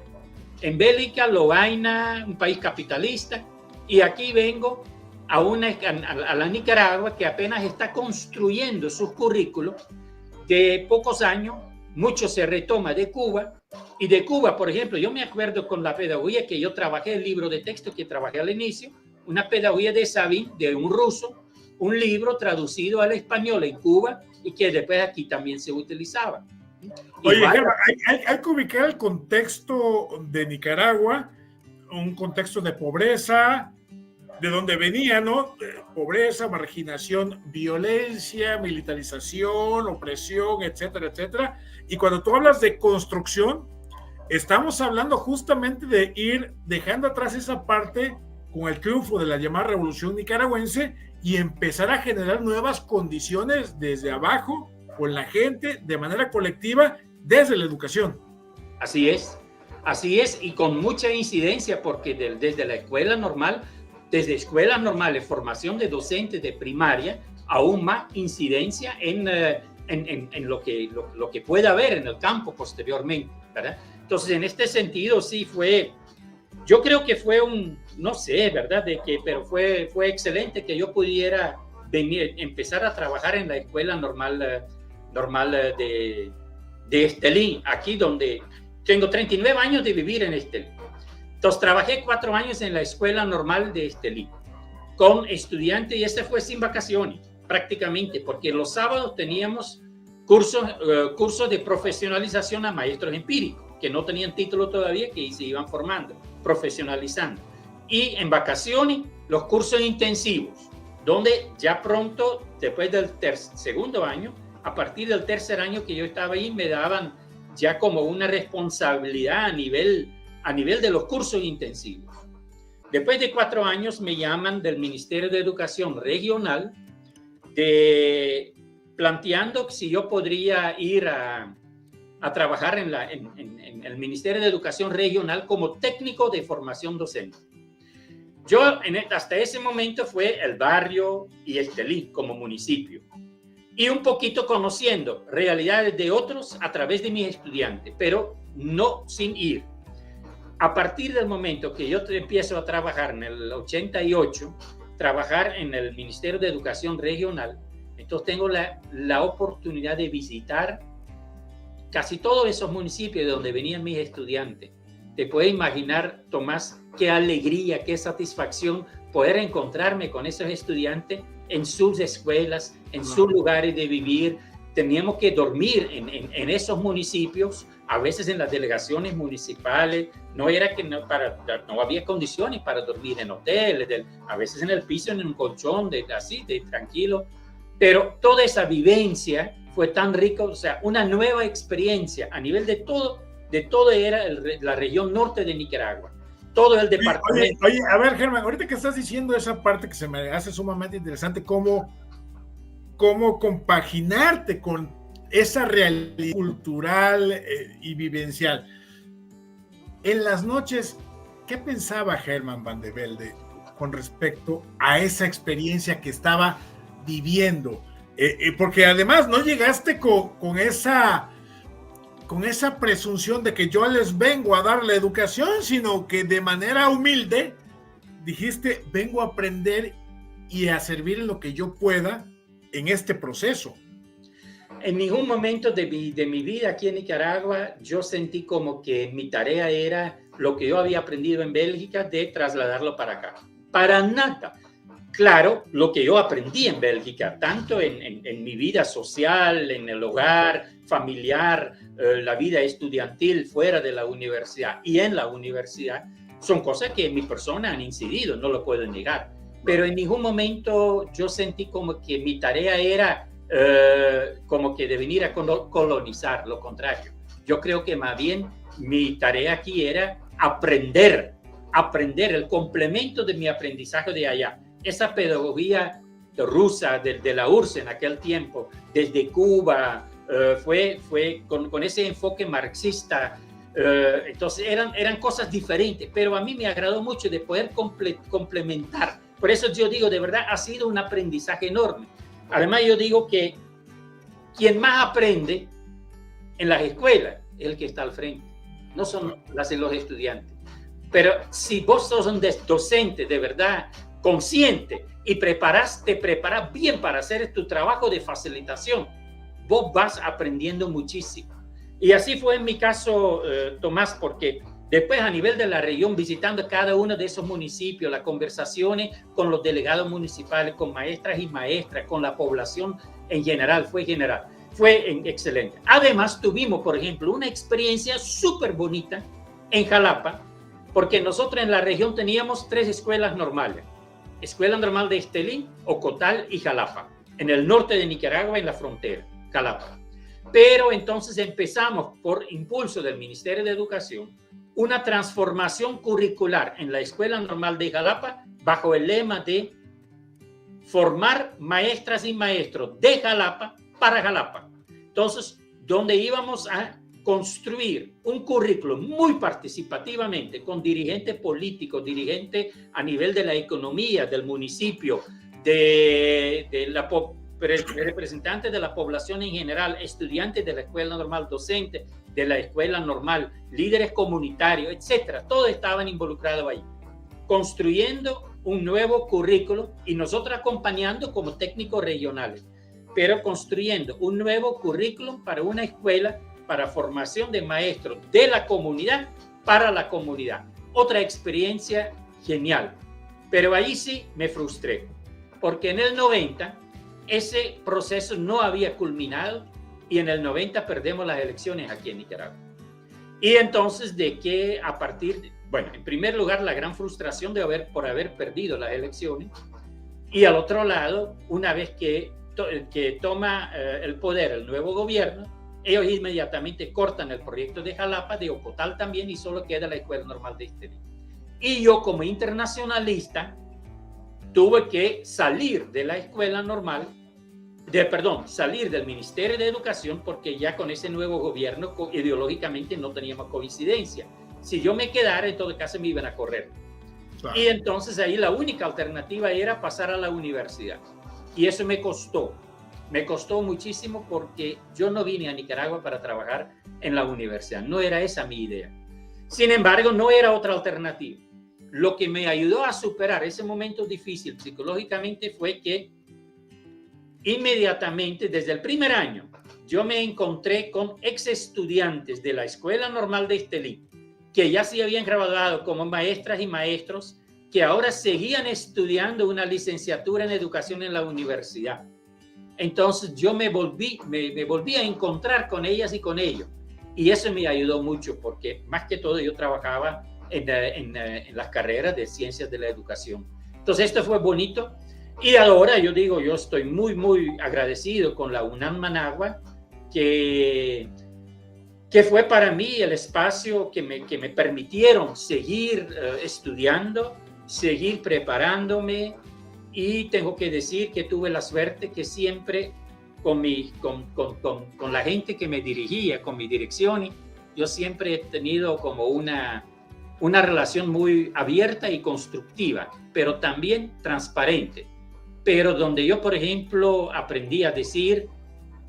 En Bélgica, Lovaina, un país capitalista, y aquí vengo a la Nicaragua, que apenas está construyendo sus currículos de pocos años. Mucho se retoma de Cuba, y de Cuba, por ejemplo, yo me acuerdo con la pedagogía que yo trabajé, el libro de texto que trabajé al inicio, una pedagogía de Sabin, de un ruso, un libro traducido al español en Cuba y que después aquí también se utilizaba. Oye, Germán, hay que ubicar el contexto de Nicaragua, un contexto de pobreza, de donde venía, ¿no? Pobreza, marginación, violencia, militarización, opresión, etcétera, etcétera. Y cuando tú hablas de construcción, estamos hablando justamente de ir dejando atrás esa parte con el triunfo de la llamada Revolución Nicaragüense y empezar a generar nuevas condiciones desde abajo, con la gente, de manera colectiva, desde la educación. Así es, y con mucha incidencia, porque desde la escuela normal, desde escuelas normales, formación de docentes de primaria, aún más incidencia en lo que pueda haber en el campo posteriormente, ¿verdad? Entonces, en este sentido, sí yo creo que fue no sé, ¿verdad? Pero fue excelente que yo pudiera empezar a trabajar en la escuela normal de Estelí, aquí donde tengo 39 años de vivir en Estelí. Entonces trabajé 4 años en la escuela normal de Estelí con estudiantes, y ese fue sin vacaciones prácticamente, porque los sábados teníamos cursos de profesionalización a maestros empíricos que no tenían título todavía, que se iban formando, profesionalizando. Y en vacaciones, los cursos intensivos, donde ya pronto, después del segundo año, a partir del tercer año que yo estaba ahí, me daban ya como una responsabilidad a nivel de los cursos intensivos. Después de 4 años me llaman del Ministerio de Educación Regional, planteando si yo podría ir a trabajar en el Ministerio de Educación Regional como técnico de formación docente. Yo hasta ese momento fue el barrio y Estelí como municipio, y un poquito conociendo realidades de otros a través de mis estudiantes, pero no sin ir. A partir del momento que yo empiezo a trabajar en el 88, trabajar en el Ministerio de Educación Regional, entonces tengo la oportunidad de visitar casi todos esos municipios de donde venían mis estudiantes. Te puedes imaginar, Tomás, qué alegría, qué satisfacción poder encontrarme con esos estudiantes en sus escuelas, en sus lugares de vivir. Teníamos que dormir en esos municipios, a veces en las delegaciones municipales. No había condiciones para dormir en hoteles, a veces en el piso, en un colchón, así, tranquilo. Pero toda esa vivencia fue tan rica, o sea, una nueva experiencia a nivel de todo era la región norte de Nicaragua. Todo el departamento. Oye, a ver, Germán, ahorita que estás diciendo esa parte que se me hace sumamente interesante, cómo compaginarte con esa realidad cultural y vivencial. En las noches, ¿qué pensaba Herman Van de Velde con respecto a esa experiencia que estaba viviendo? Porque además no llegaste con esa presunción de que yo les vengo a dar la educación, sino que de manera humilde dijiste, vengo a aprender y a servir en lo que yo pueda en este proceso. En ningún momento de mi vida aquí en Nicaragua yo sentí como que mi tarea era lo que yo había aprendido en Bélgica de trasladarlo para acá. Para nada. Claro, lo que yo aprendí en Bélgica, tanto en mi vida social, en el hogar, familiar, la vida estudiantil fuera de la universidad y en la universidad, son cosas que en mi persona han incidido, no lo puedo negar. Pero en ningún momento yo sentí como que mi tarea era como que de venir a colonizar, lo contrario. Yo creo que más bien mi tarea aquí era aprender el complemento de mi aprendizaje de allá. Esa pedagogía rusa de la URSS en aquel tiempo, desde Cuba, fue con ese enfoque marxista. Entonces eran cosas diferentes, pero a mí me agradó mucho de poder complementar. Por eso yo digo, de verdad ha sido un aprendizaje enorme. Además yo digo que quien más aprende en las escuelas es el que está al frente, no son los estudiantes. Pero si vos sos un docente de verdad consciente y te preparas bien para hacer tu trabajo de facilitación, vos vas aprendiendo muchísimo. Y así fue en mi caso, Tomás, porque después a nivel de la región, visitando cada uno de esos municipios, las conversaciones con los delegados municipales, con maestras y maestras, con la población en general, fue excelente. Además, tuvimos, por ejemplo, una experiencia súper bonita en Jalapa, porque nosotros en la región teníamos 3 escuelas normales. Escuela Normal de Estelí, Ocotal y Jalapa, en el norte de Nicaragua, en la frontera, Jalapa. Pero entonces empezamos, por impulso del Ministerio de Educación, una transformación curricular en la Escuela Normal de Jalapa bajo el lema de formar maestras y maestros de Jalapa para Jalapa. Entonces, donde íbamos a construir un currículo muy participativamente con dirigentes políticos, dirigentes a nivel de la economía, del municipio, de la representantes de la población en general, estudiantes de la escuela normal, docentes de la escuela normal, líderes comunitarios, etcétera. Todos estaban involucrados ahí, construyendo un nuevo currículo y nosotros acompañando como técnicos regionales, pero construyendo un nuevo currículum para una escuela para formación de maestros de la comunidad para la comunidad. Otra experiencia genial. Pero ahí sí me frustré, porque en el 90 ese proceso no había culminado y en el 90 perdemos las elecciones aquí en Nicaragua. Y entonces en primer lugar, la gran frustración por haber perdido las elecciones, y al otro lado, una vez que toma el poder el nuevo gobierno, ellos inmediatamente cortan el proyecto de Jalapa, de Ocotal también, y solo queda la Escuela Normal de Estelí. Y yo, como internacionalista, tuve que salir de la escuela normal, salir del Ministerio de Educación, porque ya con ese nuevo gobierno ideológicamente no teníamos coincidencia. Si yo me quedara, en todo caso me iban a correr. Claro. Y entonces ahí la única alternativa era pasar a la universidad. Y eso me costó muchísimo, porque yo no vine a Nicaragua para trabajar en la universidad. No era esa mi idea. Sin embargo, no era otra alternativa. Lo que me ayudó a superar ese momento difícil psicológicamente fue que inmediatamente, desde el primer año, yo me encontré con ex estudiantes de la Escuela Normal de Estelí, que ya se habían graduado como maestras y maestros, que ahora seguían estudiando una licenciatura en educación en la universidad. Entonces yo me volví a encontrar con ellas y con ellos. Y eso me ayudó mucho, porque más que todo yo trabajaba en las carreras de ciencias de la educación. Entonces esto fue bonito. Y ahora yo estoy muy, muy agradecido con la UNAM Managua, que fue para mí el espacio que me permitieron seguir estudiando, seguir preparándome. Y tengo que decir que tuve la suerte que siempre con la gente que me dirigía, con mi dirección, yo siempre he tenido como una una relación muy abierta y constructiva, pero también transparente. Pero donde yo, por ejemplo, aprendí a decir,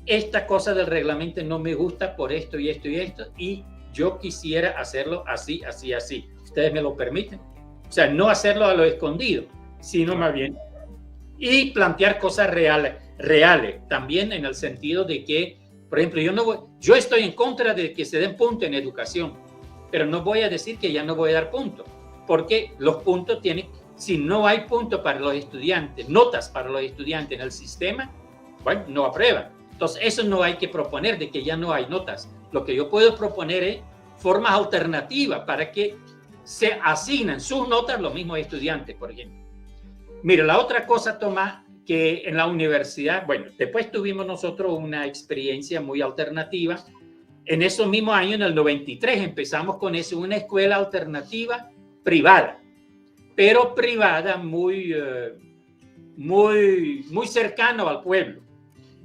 esta cosa del reglamento no me gusta por esto y esto y esto, y yo quisiera hacerlo así, así, así. ¿Ustedes me lo permiten? O sea, no hacerlo a lo escondido, sino más bien, y plantear cosas reales, también en el sentido de que, por ejemplo, yo estoy en contra de que se den puntos en educación, pero no voy a decir que ya no voy a dar puntos, porque los puntos tienen, si no hay puntos para los estudiantes, notas para los estudiantes en el sistema, bueno, no aprueban. Entonces, eso no hay que proponer de que ya no hay notas. Lo que yo puedo proponer es formas alternativas para que se asignen sus notas los mismos estudiantes, por ejemplo. Mira, la otra cosa, Tomás, que en la universidad, bueno, después tuvimos nosotros una experiencia muy alternativa. En esos mismos años, en el 93, empezamos con eso, una escuela alternativa privada, pero privada muy cercano al pueblo.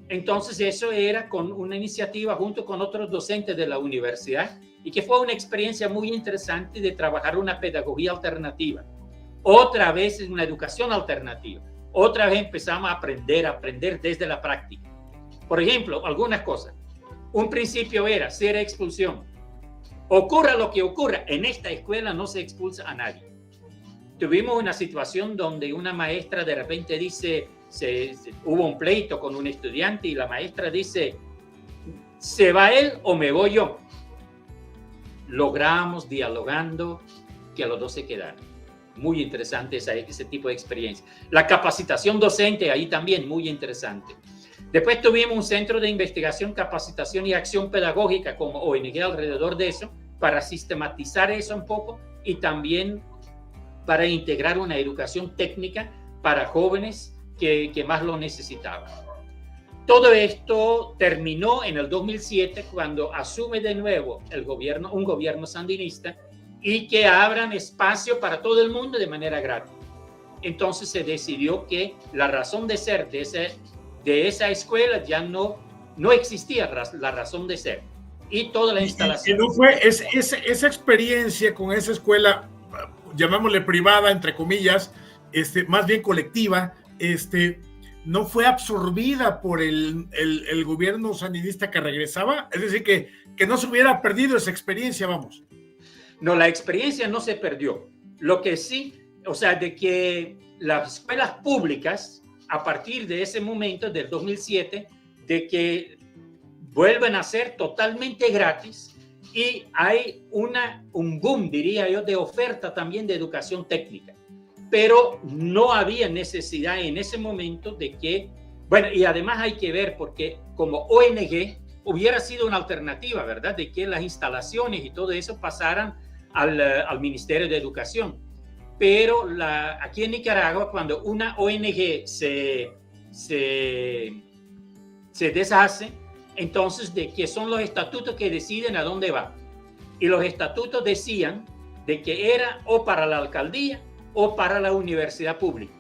Entonces eso era con una iniciativa junto con otros docentes de la universidad y que fue una experiencia muy interesante de trabajar una pedagogía alternativa. Otra vez una educación alternativa. Otra vez empezamos a aprender desde la práctica. Por ejemplo, algunas cosas. Un principio era cero expulsión. Ocurra lo que ocurra, en esta escuela no se expulsa a nadie. Tuvimos una situación donde una maestra de repente dice, hubo un pleito con un estudiante y la maestra dice, ¿se va él o me voy yo? Logramos, dialogando, que los dos se quedaran. Muy interesante ese tipo de experiencia. La capacitación docente, ahí también muy interesante. Después tuvimos un centro de investigación, capacitación y acción pedagógica como ONG alrededor de eso, para sistematizar eso un poco y también para integrar una educación técnica para jóvenes que más lo necesitaban. Todo esto terminó en el 2007 cuando asume de nuevo un gobierno sandinista y que abran espacio para todo el mundo de manera gratis. Entonces se decidió que la razón de ser de esa escuela ya no existía la razón de ser. Y toda la instalación. Y no fue esa experiencia con esa escuela, llamémosle privada, entre comillas, más bien colectiva, no fue absorbida por el gobierno sandinista que regresaba, es decir, que no se hubiera perdido esa experiencia, vamos. No, la experiencia no se perdió. Lo que sí, o sea, de que las escuelas públicas, a partir de ese momento, del 2007, de que vuelven a ser totalmente gratis y hay un boom, diría yo, de oferta también de educación técnica. Pero no había necesidad en ese momento de que, bueno, y además hay que ver, porque como ONG hubiera sido una alternativa, ¿verdad? De que las instalaciones y todo eso pasaran al Ministerio de Educación. Pero aquí en Nicaragua, cuando una ONG se deshace, entonces de que son los estatutos que deciden a dónde va. Y los estatutos decían de que era o para la alcaldía o para la universidad pública.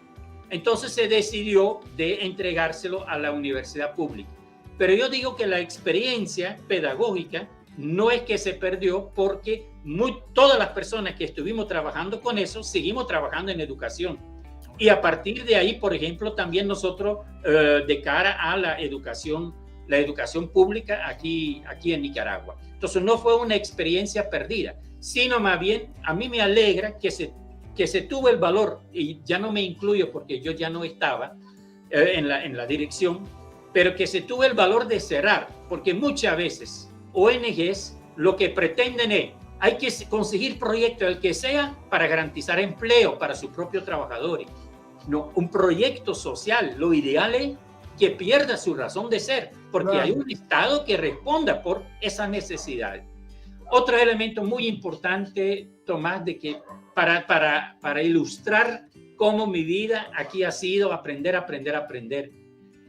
Entonces se decidió de entregárselo a la universidad pública. Pero yo digo que la experiencia pedagógica no es que se perdió, porque todas las personas que estuvimos trabajando con eso, seguimos trabajando en educación. Y a partir de ahí, por ejemplo, también nosotros, de cara a la educación pública aquí en Nicaragua. Entonces no fue una experiencia perdida, sino más bien a mí me alegra que se tuvo el valor, y ya no me incluyo porque yo ya no estaba en la dirección, pero que se tuvo el valor de cerrar, porque muchas veces ONGs lo que pretenden es, hay que conseguir proyectos, el que sea, para garantizar empleo para sus propios trabajadores. No, un proyecto social, lo ideal es que pierda su razón de ser, porque claro, hay un Estado que responda por esas necesidades. Otro elemento muy importante, Tomás, de que para ilustrar cómo mi vida aquí ha sido aprender.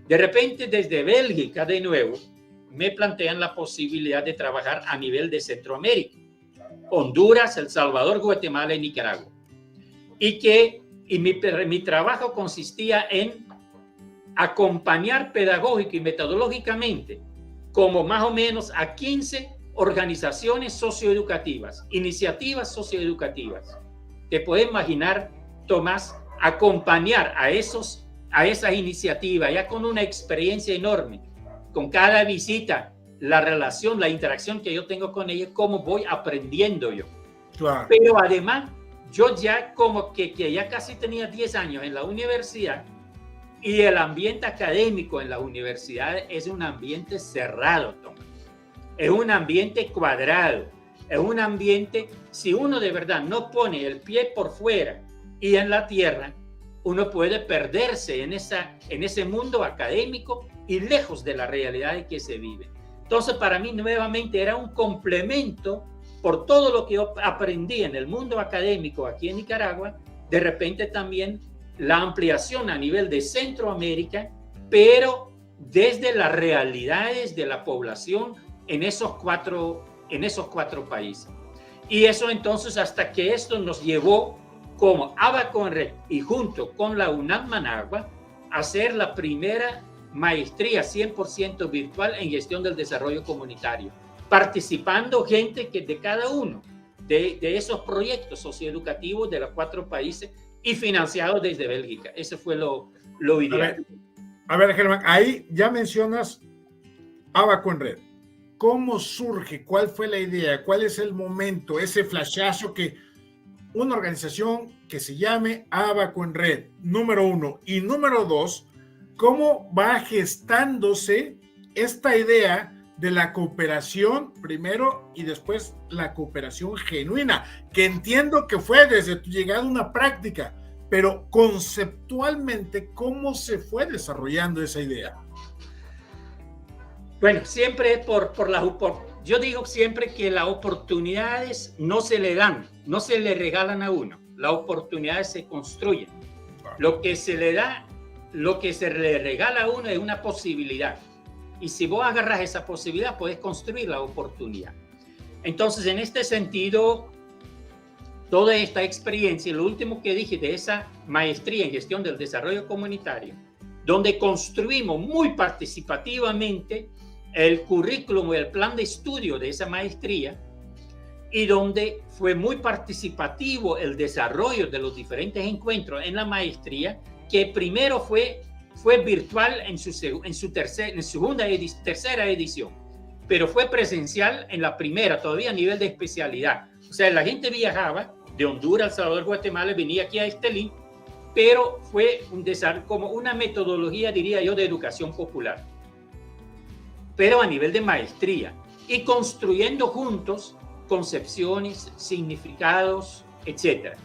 De repente, desde Bélgica, de nuevo, me plantean la posibilidad de trabajar a nivel de Centroamérica, Honduras, El Salvador, Guatemala y Nicaragua. Y mi trabajo consistía en acompañar pedagógico y metodológicamente como más o menos a 15 organizaciones socioeducativas, iniciativas socioeducativas. Te puedes imaginar, Tomás, acompañar a esas iniciativas, ya con una experiencia enorme, con cada visita, la relación, la interacción que yo tengo con ellos, cómo voy aprendiendo yo. Claro. Pero además, yo ya como que ya casi tenía 10 años en la universidad, y el ambiente académico en las universidades es un ambiente cerrado, Tomás. Es un ambiente cuadrado, es un ambiente, si uno de verdad no pone el pie por fuera y en la tierra, uno puede perderse en ese mundo académico y lejos de la realidad que se vive. Entonces, para mí, nuevamente, era un complemento por todo lo que yo aprendí en el mundo académico aquí en Nicaragua, de repente también la ampliación a nivel de Centroamérica, pero desde las realidades de la población en esos cuatro países. Y eso entonces hasta que esto nos llevó como ABACONRED y junto con la UNAM Managua a hacer la primera maestría 100% virtual en gestión del desarrollo comunitario, participando gente que de cada uno de esos proyectos socioeducativos de los 4 países y financiados desde Bélgica. Ese fue lo ideal. A ver, Germán, ahí ya mencionas ABACONRED. ¿Cómo surge? ¿Cuál fue la idea? ¿Cuál es el momento? Ese flashazo que una organización que se llame ABACONRED, número 1. Y número 2, ¿cómo va gestándose esta idea de la cooperación primero y después la cooperación genuina? Que entiendo que fue desde tu llegada una práctica, pero conceptualmente, ¿cómo se fue desarrollando esa idea? Bueno, siempre yo digo siempre que las oportunidades no se le dan, no se le regalan a uno. Las oportunidades se construyen. Lo que se le da, lo que se le regala a uno es una posibilidad. Y si vos agarras esa posibilidad, puedes construir la oportunidad. Entonces, en este sentido, toda esta experiencia, y lo último que dije de esa maestría en gestión del desarrollo comunitario, donde construimos muy participativamente el currículum y el plan de estudio de esa maestría, y donde fue muy participativo el desarrollo de los diferentes encuentros en la maestría, que primero fue virtual en su tercera edición, pero fue presencial en la primera, todavía a nivel de especialidad. O sea, la gente viajaba de Honduras, El Salvador, Guatemala, venía aquí a Estelí, pero fue un desarrollo, como una metodología, diría yo, de educación popular, pero a nivel de maestría, y construyendo juntos concepciones, significados, etc.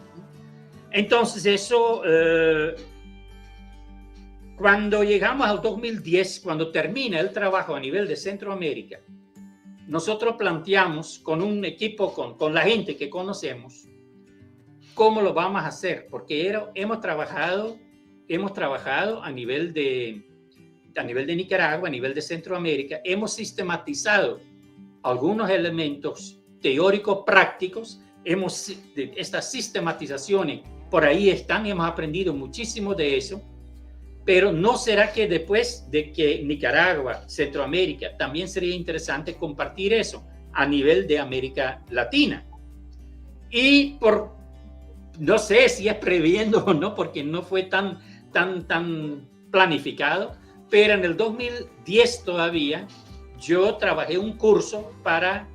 Entonces eso, cuando llegamos al 2010, cuando termina el trabajo a nivel de Centroamérica, nosotros planteamos con un equipo, con la gente que conocemos, cómo lo vamos a hacer, porque hemos trabajado a nivel de Nicaragua, a nivel de Centroamérica, hemos sistematizado algunos elementos teóricos prácticos, estas sistematizaciones por ahí están y hemos aprendido muchísimo de eso, pero ¿no será que después de que Nicaragua, Centroamérica, también sería interesante compartir eso a nivel de América Latina? Y no sé si es previendo o no, porque no fue tan planificado, pero en el 2010 todavía yo trabajé un curso para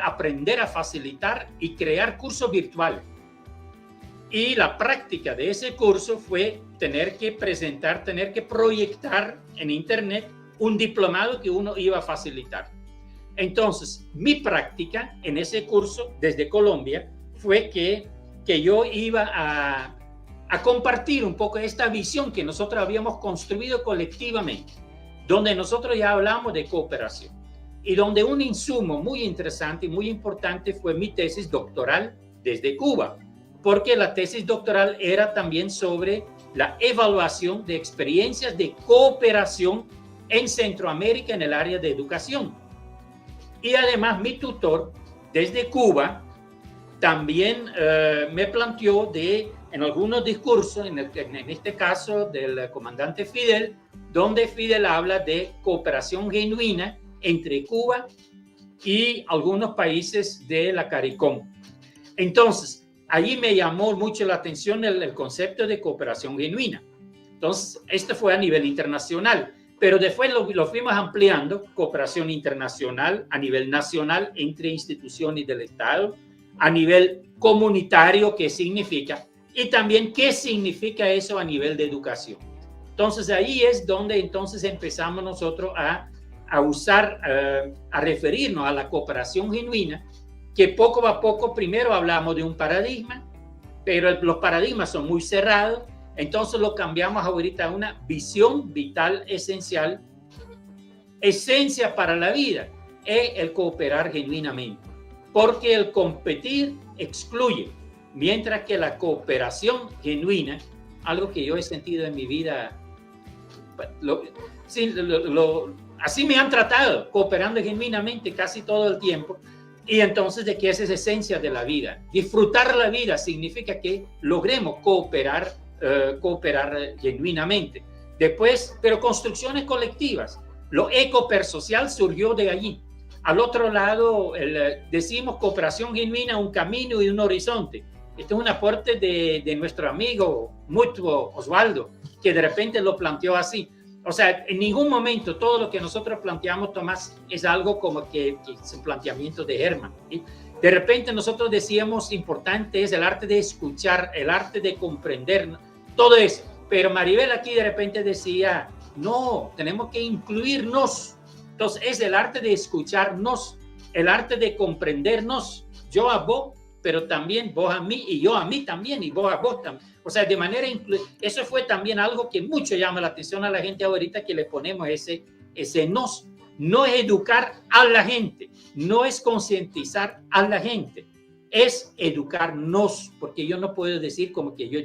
aprender a facilitar y crear cursos virtuales. Y la práctica de ese curso fue tener que proyectar en internet un diplomado que uno iba a facilitar. Entonces, mi práctica en ese curso desde Colombia fue que yo iba a compartir un poco esta visión que nosotros habíamos construido colectivamente, donde nosotros ya hablamos de cooperación y donde un insumo muy interesante y muy importante fue mi tesis doctoral desde Cuba, porque la tesis doctoral era también sobre la evaluación de experiencias de cooperación en Centroamérica en el área de educación. Y además mi tutor desde Cuba también me planteó en algunos discursos, en este caso del comandante Fidel, donde Fidel habla de cooperación genuina entre Cuba y algunos países de la CARICOM. Entonces, allí me llamó mucho la atención el concepto de cooperación genuina. Entonces, esto fue a nivel internacional, pero después lo fuimos ampliando, cooperación internacional a nivel nacional entre instituciones del Estado, a nivel comunitario, ¿qué significa? Y también qué significa eso a nivel de educación. Entonces, ahí es donde entonces empezamos nosotros a usar, a referirnos a la cooperación genuina, que poco a poco primero hablamos de un paradigma, pero los paradigmas son muy cerrados, entonces lo cambiamos ahorita a una visión vital esencial, esencia para la vida, es el cooperar genuinamente, porque el competir excluye, mientras que la cooperación genuina, algo que yo he sentido en mi vida, así me han tratado, cooperando genuinamente casi todo el tiempo. Y entonces, ¿de qué es esa esencia de la vida? Disfrutar la vida significa que logremos cooperar genuinamente. Después, pero construcciones colectivas. Lo ecopersocial surgió de allí. Al otro lado, decimos cooperación genuina, un camino y un horizonte. Este es un aporte de nuestro amigo mutuo Osvaldo, que de repente lo planteó así. O sea, en ningún momento todo lo que nosotros planteamos, Tomás, es algo como que es un planteamiento de Herman, ¿sí? De repente nosotros decíamos, importante es el arte de escuchar, el arte de comprender, todo eso. Pero Maribel aquí de repente decía, no, tenemos que incluirnos. Entonces es el arte de escucharnos, el arte de comprendernos, yo a vos, pero también vos a mí y yo a mí también y vos a vos también. O sea, de manera eso fue también algo que mucho llama la atención a la gente ahorita, que le ponemos ese nos. No es educar a la gente, no es concientizar a la gente, es educarnos, porque yo no puedo decir como que yo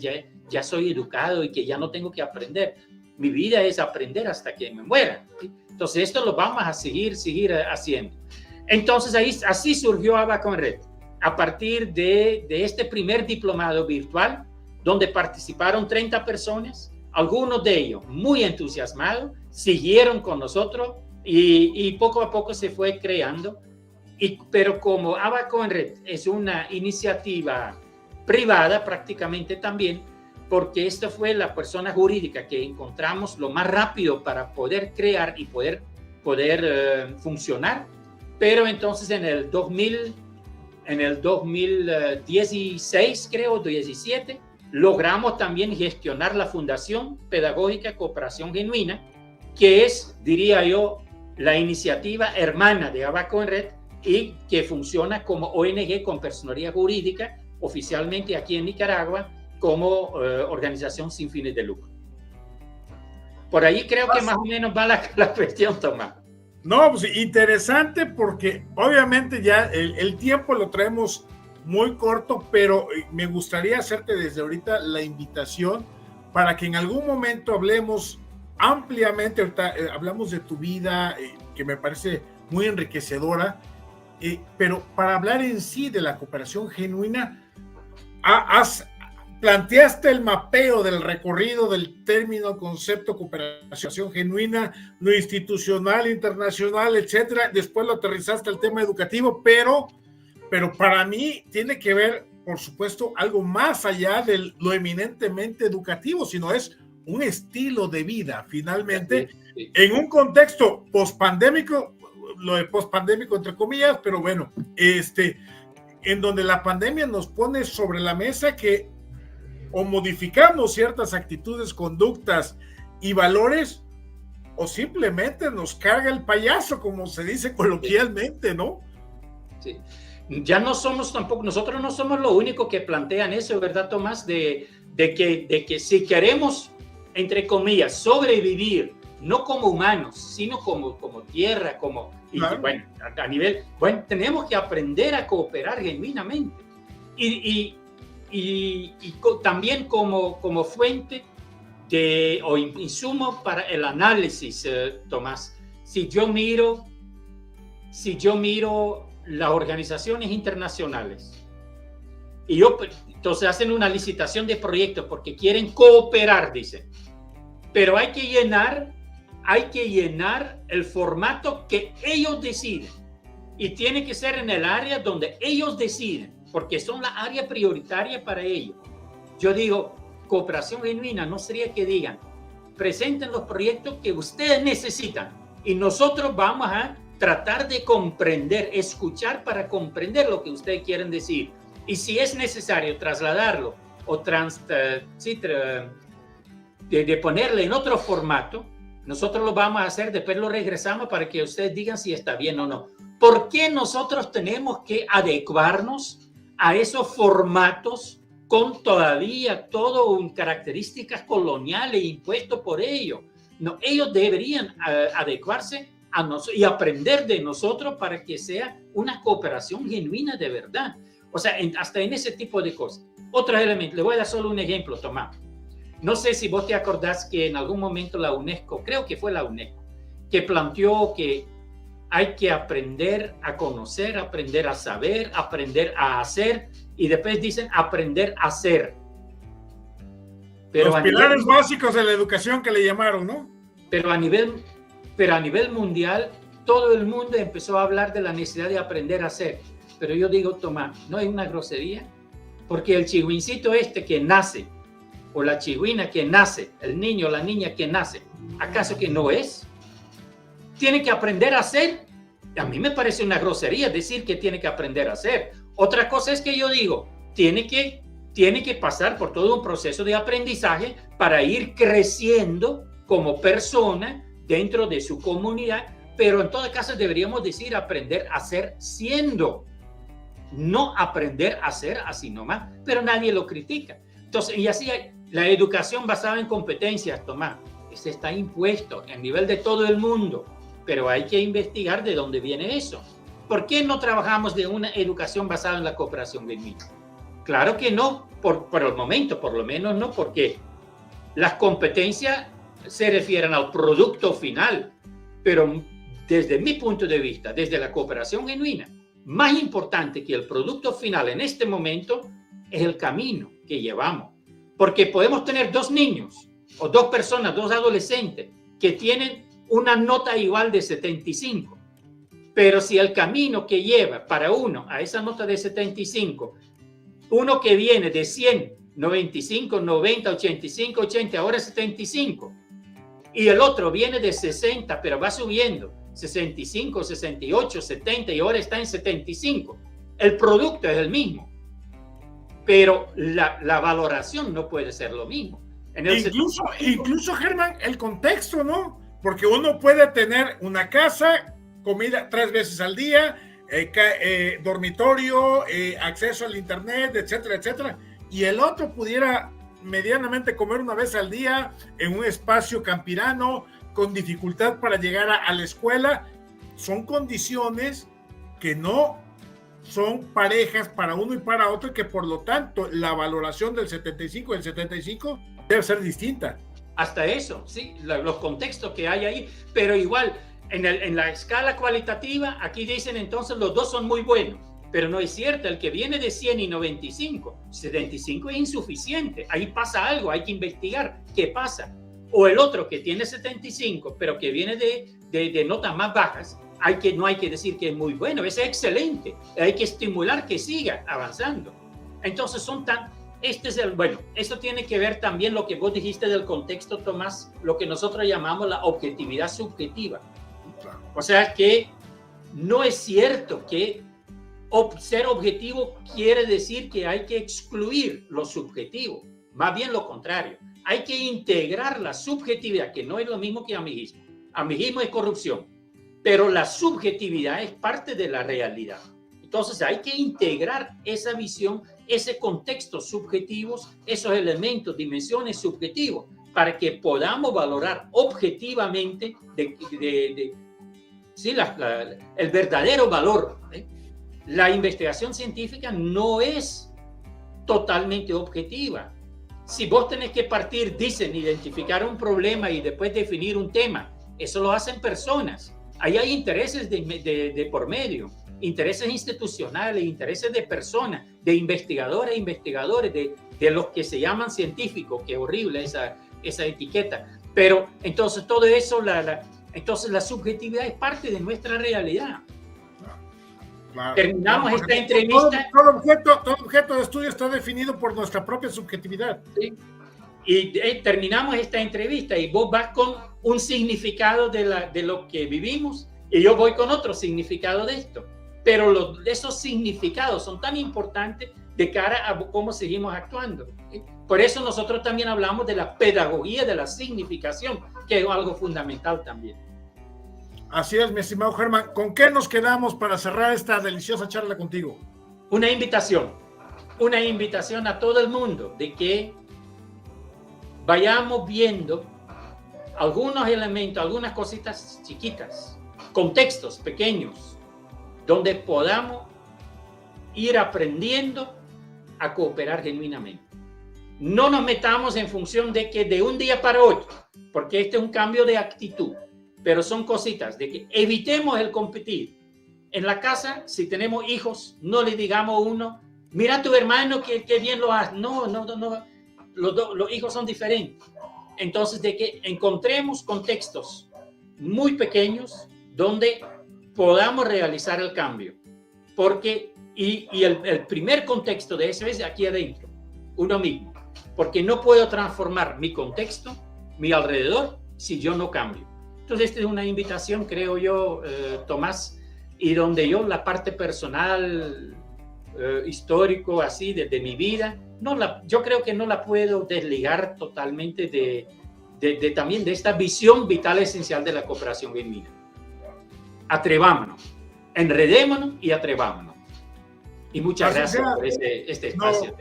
ya soy educado y que ya no tengo que aprender. Mi vida es aprender hasta que me muera, ¿sí? Entonces esto lo vamos a seguir haciendo. Entonces así surgió Abaco en Red, a partir de este primer diplomado virtual, donde participaron 30 personas, algunos de ellos muy entusiasmados, siguieron con nosotros y poco a poco se fue creando. Pero como Abaco en Red es una iniciativa privada prácticamente también, porque esta fue la persona jurídica que encontramos lo más rápido para poder crear y poder funcionar. Pero entonces en el 2016, creo, 17, logramos también gestionar la Fundación Pedagógica Cooperación Genuina, que es, diría yo, la iniciativa hermana de Abaco en Red y que funciona como ONG con personería jurídica oficialmente aquí en Nicaragua como organización sin fines de lucro. Por ahí creo que más o menos va la cuestión, Tomás. No, pues interesante, porque obviamente ya el tiempo lo traemos muy corto, pero me gustaría hacerte desde ahorita la invitación para que en algún momento hablemos ampliamente. Ahorita hablamos de tu vida, que me parece muy enriquecedora, pero para hablar en sí de la cooperación genuina, planteaste el mapeo del recorrido del término, concepto, cooperación genuina, lo institucional, internacional, etcétera. Después lo aterrizaste al tema educativo, pero para mí tiene que ver, por supuesto, algo más allá de lo eminentemente educativo, sino es un estilo de vida, finalmente, sí. En un contexto pospandémico, lo de pospandémico entre comillas, pero bueno, en donde la pandemia nos pone sobre la mesa que o modificamos ciertas actitudes, conductas y valores, o simplemente nos carga el payaso, como se dice coloquialmente, ¿no? Sí. Ya no somos tampoco, nosotros no somos lo único que plantean eso, ¿verdad, Tomás? De que si queremos, entre comillas, sobrevivir, no como humanos, sino como tierra, claro. Y bueno, a nivel, bueno, tenemos que aprender a cooperar genuinamente. Y también como fuente o insumo para el análisis, Tomás. Si yo miro las organizaciones internacionales y entonces hacen una licitación de proyectos porque quieren cooperar, dicen, pero hay que llenar hay que llenar el formato que ellos deciden. Y tiene que ser en el área donde ellos deciden, porque son la área prioritaria para ellos. Yo digo, cooperación genuina no sería que digan, presenten los proyectos que ustedes necesitan y nosotros vamos a tratar de comprender, escuchar para comprender lo que ustedes quieren decir. Y si es necesario trasladarlo o de ponerle en otro formato, nosotros lo vamos a hacer, después lo regresamos para que ustedes digan si está bien o no. ¿Por qué nosotros tenemos que adecuarnos a esos formatos con todavía todo características coloniales impuestas por ellos? No, ellos deberían adecuarse a nosotros y aprender de nosotros para que sea una cooperación genuina de verdad. O sea, hasta en ese tipo de cosas. Otros elementos, le voy a dar solo un ejemplo, Tomás. No sé si vos te acordás que en algún momento la UNESCO, creo que fue la UNESCO, que planteó que hay que aprender a conocer, aprender a saber, aprender a hacer, y después dicen aprender a ser. Pero los pilares básicos de la educación que le llamaron, ¿no? Pero a nivel mundial, todo el mundo empezó a hablar de la necesidad de aprender a hacer. Pero yo digo, Tomás, ¿no es una grosería? Porque el chigüincito que nace, o la chigüina que nace, el niño o la niña que nace, ¿acaso que no es? Tiene que aprender a hacer. A mí me parece una grosería decir que tiene que aprender a hacer. Otra cosa es que yo digo, tiene que pasar por todo un proceso de aprendizaje para ir creciendo como persona dentro de su comunidad, pero en todo caso deberíamos decir aprender a ser siendo, no aprender a ser así nomás, pero nadie lo critica. Entonces, y así hay, la educación basada en competencias, Tomás, ese está impuesto a nivel de todo el mundo, pero hay que investigar de dónde viene eso. ¿Por qué no trabajamos de una educación basada en la cooperación genuina? Claro que no, por el momento, por lo menos no, porque las competencias se refieren al producto final, pero desde mi punto de vista, desde la cooperación genuina, más importante que el producto final en este momento es el camino que llevamos. Porque podemos tener dos niños o dos personas, dos adolescentes que tienen una nota igual de 75. Pero si el camino que lleva para uno a esa nota de 75, uno que viene de 100, 95, 90, 85, 80, ahora 75, y el otro viene de 60, pero va subiendo, 65, 68, 70 y ahora está en 75. El producto es el mismo, pero la valoración no puede ser lo mismo. Incluso, Germán, el contexto, ¿no? Porque uno puede tener una casa, comida 3 veces al día, dormitorio, acceso al internet, etcétera, etcétera, y el otro pudiera medianamente comer una vez al día en un espacio campirano con dificultad para llegar a la escuela. Son condiciones que no son parejas para uno y para otro, y que por lo tanto la valoración del 75 y el 75 debe ser distinta. Hasta eso, sí, los contextos que hay ahí, pero igual en la escala cualitativa, aquí dicen entonces los dos son muy buenos, pero no es cierto. El que viene de 100 y 95, 75 es insuficiente, ahí pasa algo, hay que investigar qué pasa. O el otro que tiene 75, pero que viene de notas más bajas, no hay que decir que es muy bueno, es excelente, hay que estimular que siga avanzando. Entonces eso tiene que ver también lo que vos dijiste del contexto, Tomás, lo que nosotros llamamos la objetividad subjetiva. O sea que no es cierto que ser objetivo quiere decir que hay que excluir lo subjetivo, más bien lo contrario. Hay que integrar la subjetividad, que no es lo mismo que amiguismo. Amiguismo es corrupción, pero la subjetividad es parte de la realidad. Entonces hay que integrar esa visión, ese contexto subjetivos, esos elementos, dimensiones subjetivos, para que podamos valorar objetivamente el verdadero valor. La investigación científica no es totalmente objetiva. Si vos tenés que partir, dicen, identificar un problema y después definir un tema, eso lo hacen personas. Ahí hay intereses de por medio, intereses institucionales, intereses de personas, de investigadores, de los que se llaman científicos. Qué horrible esa etiqueta. Pero entonces todo eso, entonces la subjetividad es parte de nuestra realidad. Claro. Terminamos esta entrevista. Todo objeto de estudio está definido por nuestra propia subjetividad. ¿Sí? Y terminamos esta entrevista y vos vas con un significado de lo que vivimos y yo voy con otro significado de esto. Pero esos significados son tan importantes de cara a cómo seguimos actuando. ¿Sí? Por eso nosotros también hablamos de la pedagogía de la significación, que es algo fundamental también. Así es, mi estimado Germán. ¿Con qué nos quedamos para cerrar esta deliciosa charla contigo? Una invitación a todo el mundo de que vayamos viendo algunos elementos, algunas cositas chiquitas, contextos pequeños, donde podamos ir aprendiendo a cooperar genuinamente. No nos metamos en función de que de un día para otro, porque este es un cambio de actitud, pero son cositas de que evitemos el competir. En la casa, si tenemos hijos, no le digamos a uno, mira a tu hermano que bien lo hace. No. Los hijos son diferentes. Entonces, de que encontremos contextos muy pequeños donde podamos realizar el cambio. Porque, y el primer contexto de eso es aquí adentro, uno mismo. Porque no puedo transformar mi contexto, mi alrededor, si yo no cambio. Entonces, esta es una invitación, creo yo, Tomás, y donde yo la parte personal, histórico, así, de mi vida, yo creo que no la puedo desligar totalmente también de esta visión vital esencial de la cooperación genuina. Atrevámonos, enredémonos y atrevámonos. Y muchas gracias por este espacio.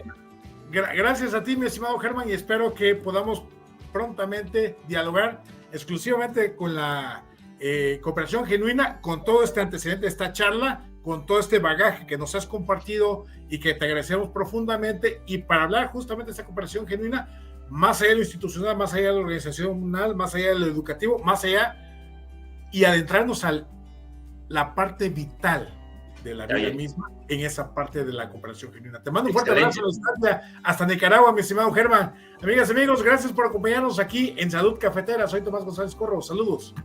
Gracias a ti, mi estimado Germán, y espero que podamos prontamente dialogar exclusivamente con la cooperación genuina, con todo este antecedente de esta charla, con todo este bagaje que nos has compartido y que te agradecemos profundamente, y para hablar justamente de esta cooperación genuina, más allá de lo institucional, más allá de lo organizacional, más allá de lo educativo, más allá, y adentrarnos a la parte vital de la vida misma, en esa parte de la cooperación genuina. Te mando un fuerte abrazo hasta Nicaragua, mi estimado Germán. Amigas y amigos, gracias por acompañarnos aquí en Salud Cafetera. Soy Tomás González Corro. Saludos.